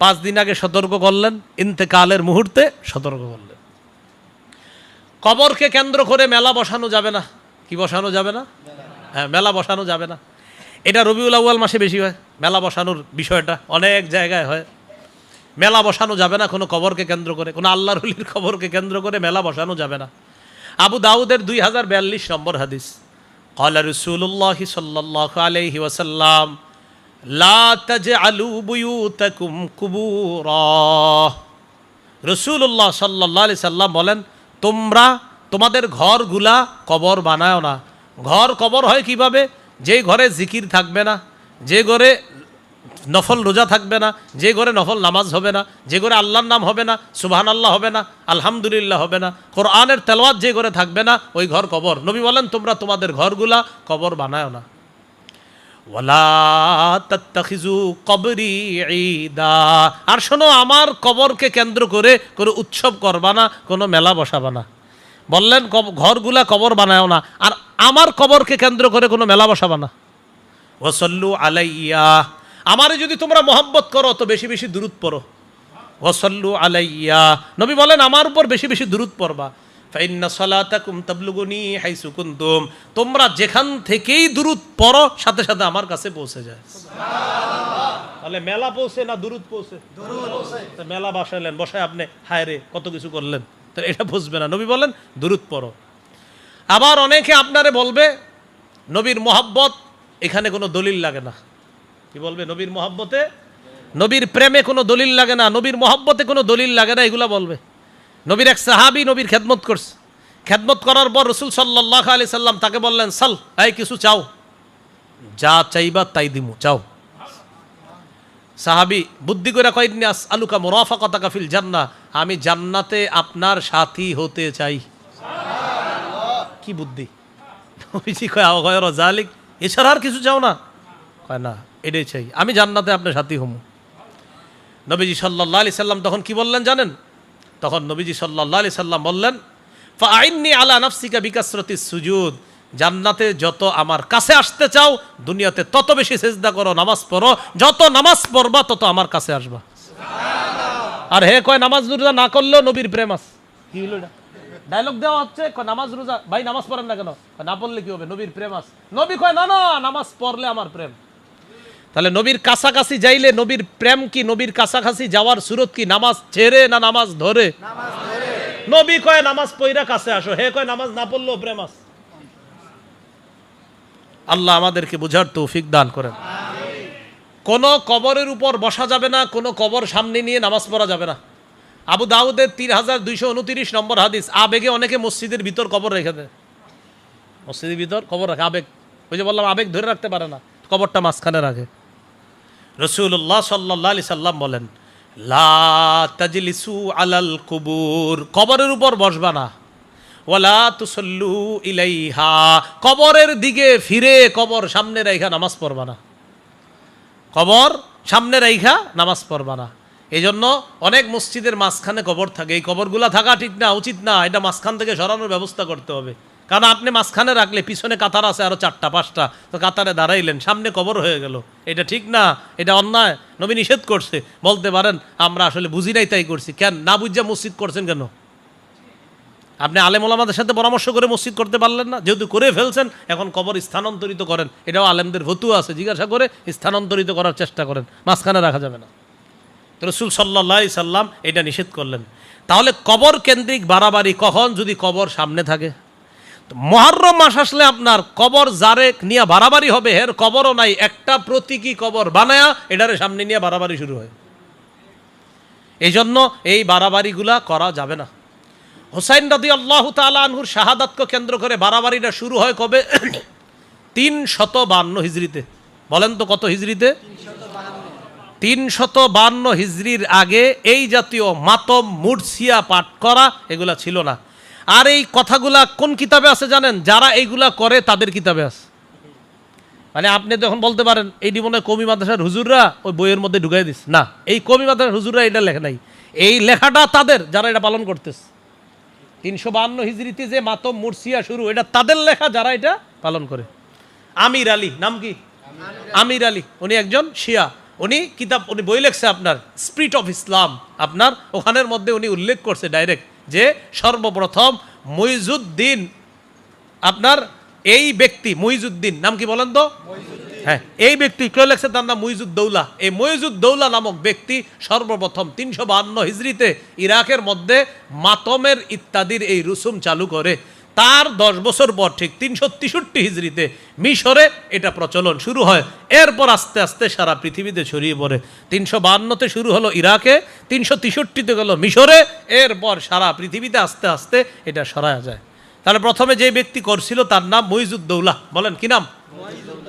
5 দিন আগে সতর্ক করলেন, ইন্তেকালের মুহূর্তে সতর্ক করলেন। কবরকে কেন্দ্র করে মেলা বসানো যাবে না। কি বসানো যাবে না? হ্যাঁ, মেলা বসানো যাবে না। এটা রবিউল আউয়াল মাসে বেশি হয় মেলা বসানোর বিষয়টা, অনেক জায়গায় হয়। মেলা বসানো যাবে না কোনো কবরকে কেন্দ্র করে, কোনো আল্লাহর ওলির কবরকে কেন্দ্র করে মেলা বসানো যাবে না। আবু দাউদের 2042 নম্বর হাদিস, قال رسول الله صلى الله عليه وسلم لا تجعلوا بيوتكم قبورا। রাসূলুল্লাহ সাল্লাল্লাহু আলাইহি সাল্লাম বলেন, তোমরা তোমাদের ঘরগুলা কবর বানাও না। ঘর কবর হয় কিভাবে? যে ঘরে জিকির থাকবে না, যে ঘরে নফল রোজা থাকবে না, যে ঘরে নফল নামাজ হবে না, যে ঘরে আল্লাহর নাম হবে না, সুবহানাল্লাহ হবে না, আলহামদুলিল্লাহ হবে না, কোরআনের তেলাওয়াত যে ঘরে থাকবে না, ওই ঘর কবর। নবী বলেন, তোমরা তোমাদের ঘরগুলা কবর বানাও না। ওয়ালা তাত্তাখিযু কবরি ঈদা, আর শোনো, আমার কবরকে কেন্দ্র করে কোনো উৎসব করবা না, কোনো মেলা বসাবা না। বললেন ঘরগুলা কবর বানাও না, আর আমার কবরকে কেন্দ্র করে কোনো মেলা বসাবা না। ওয়াসাল্লু আলাইয়া, আমারে যদি তোমরা মহব্বত করো তো বেশি বেশি দুরূদ পড়ো। ওয়াসাল্লু আলাইয়া, নবী বলেন আমার উপর বেশি বেশি দুরূদ পড়বা। ফাইন্না সালাতাকুম তাবলুগুনি হাইসু কুনতুম, তোমরা যেখান থেকেই দুরূদ পড়ো সাথে সাথে আমার কাছে পৌঁছে যায়। সুবহানাল্লাহ। তাহলে মেলা পৌঁছে না দুরূদ পৌঁছে? দুরূদ পৌঁছে। তো মেলা বসাইলেন, বসায় আপনি হায় রে কত কিছু করলেন, তো এটা বুঝবে না। নবী বলেন দুরূদ পড়ো। আবার অনেকে আপনারে বলবে নবীর মহব্বত, এখানে কোনো দলিল লাগে না। কি বলবে? নবীর মহব্বতে, নবীর প্রেমে কোনো দলিল লাগে না, নবীর মহব্বতে কোনো দলিল লাগে না, এগুলা বলবে। নবীর এক সাহাবী নবীর খেদমত করছে, খেদমত করার পর রাসূল সাল্লাল্লাহু আলাইহি সাল্লাম তাকে বললেন, সাল, এই কিছু চাও, যা চাইবা তাই দিমু, চাও। সাহাবী বুদ্ধি করে কয়, ইন্নী আসআলুকা মুরাফাকাতাকা ফিল জান্নাহ, আমি জান্নাতে আপনার সাথী হতে চাই। সুবহানাল্লাহ। কি বুদ্ধি! নবীজি কয়, আও গায়রা যালিক, এছাড়া আর কিছু চাও না? কয় না, এটাই চাই, আমি জান্নাতে আপনার সাথী হমু। নবীজি সাল্লাল্লাহু আলাইহি সাল্লাম তখন কি বললেন জানেন? তখন নবীজি সাল্লাল্লাহু আলাইহি সাল্লাম বললেন, ফাআইন্নী আলা নাফসিকা বিকাসরাতিস সুজুদ, জান্নাতে যত আমার কাছে আসতে চাও দুনিয়াতে তত বেশি সিজদা করো, নামাজ পড়ো, যত নামাজ পড়বা তত আমার কাছে আসবা। সুবহানাল্লাহ। আর হে কয় নামাজ রোজা না করলেও নবীর প্রেম আছে। কি হলো এটা? ডায়লগ দেওয়া হচ্ছে, কয় নামাজ রোজা, ভাই নামাজ পড়েন না কেন? না পড়লে কি হবে? নবীর প্রেম আছে। নবী কয় না না, নামাজ পড়লে আমার প্রেম। তাহলে নবীর কাছাকাছি যাইলে নবীর প্রেম কি? নবীর কাছাকাছি যাওয়ার সুরত কি? নামাজ ছেড়ে না নামাজ ধরে? নামাজ ধরে। নবী কয় নামাজ পড়া কাছে আসো, হে কয় নামাজ না পড়লেও প্রেম আছে। আল্লাহ আমাদেরকে বুঝার তৌফিক দান করেন। আমিন। কোন কবরের উপর বসা যাবে না, কোন কবর সামনে নিয়ে নামাজ পড়া যাবে না। আবু দাউদের 3229 নম্বর হাদিস। আবেগে অনেকে মসজিদের ভিতর কবর রেখে দেয়, মসজিদের ভিতর কবর রাখে, আবেগ। ওই যে বললাম, আবেগ ধরে রাখতে পারে না, কবরটা মাঝখানে রাখে। রাসূলুল্লাহ সাল্লাল্লাহু আলাইহি সাল্লাম বলেন, লা তাজলিসু আলাল কুবুর, কবরের উপর বসবা না। ওয়ালা তুসাল্লু ইলাইহা, কবরের দিকে ফিরে কবর সামনে রাইখা নামাজ পড়বা না, কবর সামনে রাইখা নামাজ পড়বা না। এই জন্য অনেক মসজিদের মাঝখানে কবর থাকে, এই কবরগুলা থাকা ঠিক না, উচিত না, এটা মাঝখান থেকে সরানোর ব্যবস্থা করতে হবে। কারণ আপনি মাঝখানে রাখলে পিছনে কাতার আছে আরো 4টা 5টা, তো কাতারে দাঁড়াইলেন, সামনে কবর হয়ে গেল, এটা ঠিক না, এটা অন্যায়, নবী নিষেধ করছে। বলতে পারেন আমরা আসলে বুঝি নাই তাই করছি। কেন না বুঝা মসজিদ করছেন কেন? আপনি আলেম ওলামাদের সাথে পরামর্শ করে মসজিদ করতে পারলেন না? যেহেতু করে ফেলছেন, এখন কবর স্থানান্তরিত করেন, এটাও আলেমদের ফতুয়া আছে, জিজ্ঞাসা করে স্থানান্তরিত করার চেষ্টা করেন, মাঝখানে রাখা যাবে না। রাসূল সাল্লাল্লাহু আলাইহি সাল্লাম এটা নিষেধ করলেন। তাহলে কবর কেন্দ্রিক বাড়াবাড়ি কখন? যদি কবর সামনে থাকে। মুহররম মাস আসলে আপনার কবর যারে নিয়ে বাড়াবাড়ি হবে, এর কবরও নাই, একটা প্রতীকী কবর বানায়া এটারে সামনে নিয়ে বাড়াবাড়ি শুরু হয়। এই জন্য এই বাড়াবাড়িগুলা করা যাবে না। হুসাইন রাদিয়াল্লাহু তাআলা আনহুর শাহাদাতকে কেন্দ্র করে বাড়াবাড়িটা শুরু হয় কবে? 352 হিজরিতে। বলেন তো কত হিজরিতে? 352 হিজরির আগে এই জাতীয় মাতম মুরসিয়া পাঠ করা এগুলা ছিল না। আর এই কথাগুলা কোন কিতাবে আছে জানেন? যারা এইগুলা করে তাদের কিতাবে আছে। মানে আপনি যখন বলতে পারেন এই মনে হয় কওমি মাদ্রাসার হুজুররা ওই বইয়ের মধ্যে ঢুকাই দিস, না, এই কওমি মাদ্রাসার হুজুররা এটা লেখে নাই, এই লেখাটা তাদের যারা এটা পালন করতেছে। 352 হিজরিতে যে মাতম মুরসিয়া শুরু, এটা তাদের লেখা যারা এটা পালন করে। আমির আলী, নাম কি? আমির আলী, উনি একজন শিয়া, উনি কিতাব, উনি বই লেখছে আপনার স্পিরিট অফ ইসলাম, আপনার ওখানের মধ্যে উনি উল্লেখ করছে ডাইরেক্ট যে সর্বপ্রথম মুইজুদ্দিন, আপনার এই ব্যক্তি মুইজুদ্দিন, নাম কি বলেন তো? হ্যাঁ, এই ব্যক্তি কেউ লেখছে, তার নাম মুইজুদ্দৌলা। এই মুইজুদ্দৌলা নামক ব্যক্তি সর্বপ্রথম 352 হিজরিতে ইরাকের মধ্যে মাতমের ইত্যাদির এই রুসুম চালু করে। তার 10 বছর পর ঠিক 363 হিজরিতে মিশরে এটা প্রচলন শুরু হয়। এরপর আস্তে আস্তে সারা পৃথিবীতে ছড়িয়ে পড়ে। 352-তে শুরু হলো ইরাকে, 363-তে গেল মিশরে, এরপর সারা পৃথিবীতে আস্তে আস্তে এটা সরায়া যায়। তাহলে প্রথমে যে ব্যক্তি করছিল তার নাম মুইজুদ্দৌলা। বলেন কি নাম?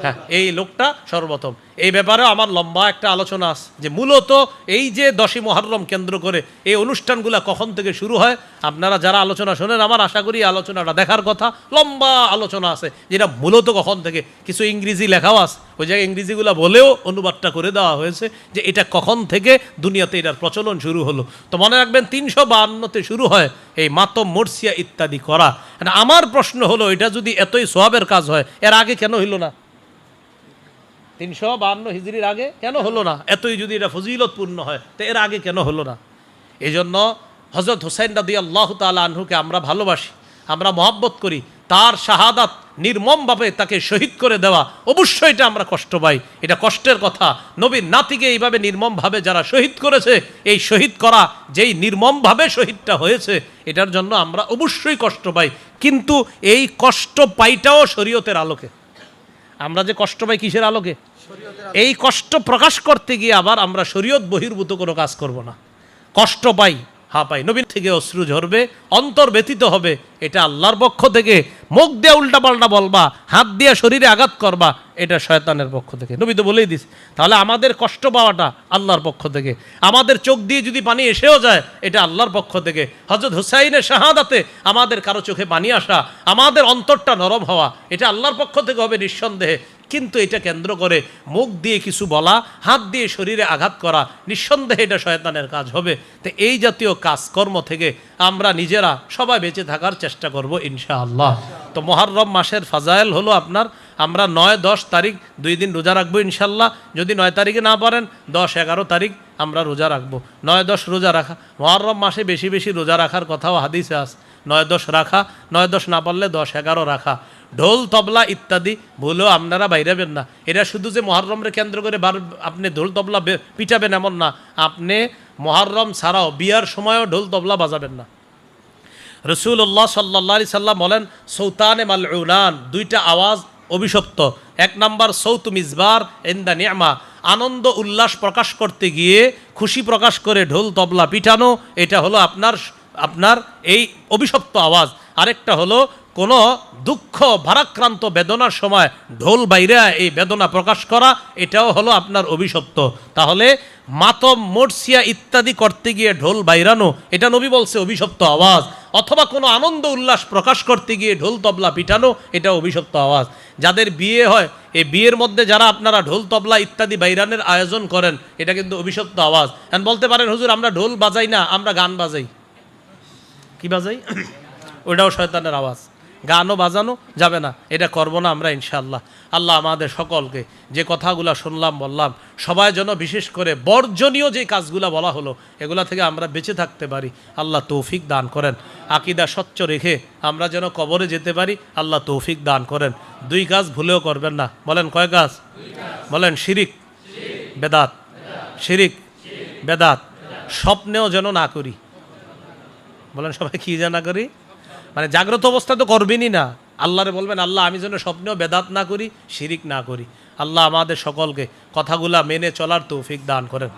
হ্যাঁ, এই লোকটা সর্বপ্রথম। এই ব্যাপারেও আমার লম্বা একটা আলোচনা আছে যে মূলত এই যে 10ই মুহররম কেন্দ্র করে এই অনুষ্ঠানগুলো কখন থেকে শুরু হয়। আপনারা যারা আলোচনা শোনেন, আমার আশা করি আলোচনাটা দেখার কথা। লম্বা আলোচনা আছে যেটা মূলত কখন থেকে, কিছু ইংরেজি লেখাও আছে, ওই জায়গায় ইংরেজিগুলো বলেও অনুবাদটা করে দেওয়া হয়েছে যে এটা কখন থেকে দুনিয়াতে এটার প্রচলন শুরু হলো। তো মনে রাখবেন 352-তে শুরু হয় এই মাতম মরসিয়া ইত্যাদি করা। আমার প্রশ্ন হলো, এটা যদি এতই সোয়াবের কাজ হয়, এর আগে কেন হইল না? 352 হিজরির আগে কেন হলো না? এতই যদি এটা ফজিলতপূর্ণ হয়, তো এর আগে কেন হলো না? এই জন্য হযরত হুসাইন রাদিয়াল্লাহু তাআলা আনহুকে আমরা ভালোবাসি, আমরা মহব্বত করি। তার শাহাদাত নির্মমভাবে তাকে শহীদ করে দেওয়া, অবশ্যই এটা আমরা কষ্ট পাই, এটা কষ্টের কথা। নবীর নাতিকে এইভাবে নির্মমভাবে যারা শহীদ করেছে, এই শহীদ করা যেই নির্মমভাবে শহীদটা হয়েছে, এটার জন্য আমরা অবশ্যই কষ্ট পাই। কিন্তু এই কষ্ট পাইটাও শরীয়তের আলোকে। আমরা যে কষ্ট পাই কিসের আলোকে? এই কষ্ট প্রকাশ করতে গিয়ে আবার আমরা শরীয়ত বহির্ভূত কোনো কাজ করব না। কষ্ট পাই, হ্যাঁ পাই, নবীর থেকে অশ্রু ঝরবে, অন্তর ব্যথিত হবে, এটা আল্লাহর পক্ষ থেকে। মুখ দিয়ে উল্টাপাল্টা বলবা, হাত দিয়ে শরীরে আঘাত করবা, এটা শয়তানের পক্ষ থেকে। নবী তো বলেই দিস। তাহলে আমাদের কষ্ট পাওয়াটা আল্লাহর পক্ষ থেকে। আমাদের চোখ দিয়ে যদি পানি এসেও যায়, এটা আল্লাহর পক্ষ থেকে। হযরত হুসাইনের শাহাদাতে আমাদের কারো চোখে পানি আসা, আমাদের অন্তরটা নরম হওয়া, এটা আল্লাহর পক্ষ থেকে হবে নিঃসন্দেহে। কিন্তু এটা কেন্দ্র করে মুখ দিয়ে কিছু বলা, হাত দিয়ে শরীরে আঘাত করা, নিঃসন্দেহে এটা শয়তানের কাজ হবে। তো এই জাতীয় কাজকর্ম থেকে আমরা নিজেরা সবাই বেঁচে থাকার চেষ্টা করব ইনশাআল্লাহ। তো মুহররম মাসের ফাজাইল হলো আপনার, আমরা 9-10 তারিখ 2 দিন রোজা রাখবো ইনশাআল্লাহ। যদি 9 তারিখে না পারেন, 10-11 তারিখ আমরা রোজা রাখবো। 9-10 রোজা রাখা, মুহররম মাসে বেশি বেশি রোজা রাখার কথাও হাদিসে আছে। 9-10 রাখা, 9-10 না পারলে 10-11 রাখা। ঢোল তবলা ইত্যাদি ভুলেও আপনারা বাইরাবেন না। এটা শুধু যে মুহররমকে কেন্দ্র করে আপনি ঢোল তবলা পিটাবেন এমন না। আপনি মুহররম ছাড়াও বিয়ার সময়ও ঢোল তবলা বাজাবেন না। রাসূলুল্লাহ সাল্লাল্লাহু আলাইহি সাল্লাম বলেন, সৌতানে মালউনান, 2টা আওয়াজ অভিশপ্ত। 1 নাম্বার সৌত মিজবার ইনদা নি'মা, আনন্দ উল্লাস প্রকাশ করতে গিয়ে খুশি প্রকাশ করে ঢোল তবলা পিটানো, এটা হলো আপনার এই অভিশপ্ত আওয়াজ। আরেকটা হলো কোনো দুঃখ ভারাক্রান্ত বেদনার সময় ঢোল বাইরে এই বেদনা প্রকাশ করা, এটাও হলো আপনার অভিশপ্ত। তাহলে মাতম মরসিয়া ইত্যাদি করতে গিয়ে ঢোল বাইরানো, এটা নবী বলছে অভিশপ্ত আওয়াজ। অথবা কোনো আনন্দ উল্লাস প্রকাশ করতে গিয়ে ঢোল তবলা পিটানো, এটা অভিশপ্ত আওয়াজ। যাদের বিয়ে হয়, এই বিয়ের মধ্যে যারা আপনারা ঢোল তবলা ইত্যাদি বাইরানের আয়োজন করেন, এটা কিন্তু অভিশপ্ত আওয়াজ। এখন বলতে পারেন, হুজুর আমরা ঢোল বাজাই না, আমরা গান বাজাই। কি বাজাই? ওইটাও শয়তানের আওয়াজ। গানও বাজানো যাবে না, এটা করব না আমরা ইনশাআল্লাহ। আল্লাহ আমাদের সকলকে যে কথাগুলো শুনলাম বললাম, সবাই যেন বিশেষ করে বর্জনীয় যে কাজগুলো বলা হলো, এগুলা থেকে আমরা বেঁচে থাকতে পারি, আল্লাহ তৌফিক দান করেন। আকীদা স্বচ্ছ রেখে আমরা যেন কবরে যেতে পারি, আল্লাহ তৌফিক দান করেন। 2 কাজ ভুলেও করবেন না। বলেন কয় কাজ? বলেন শিরিক বেদাত, শিরিক বেদাত। স্বপ্নেও যেন না করি। বলেন সবাই কি যেন না করি? মানে জাগ্রত অবস্থা তো করবেনই না। আল্লাহরে বলবেন, আল্লাহ আমি যেন স্বপ্নেও বেদাত না করি, শিরিক না করি। আল্লাহ আমাদের সকলকে কথাগুলা মেনে চলার তৌফিক দান করেন।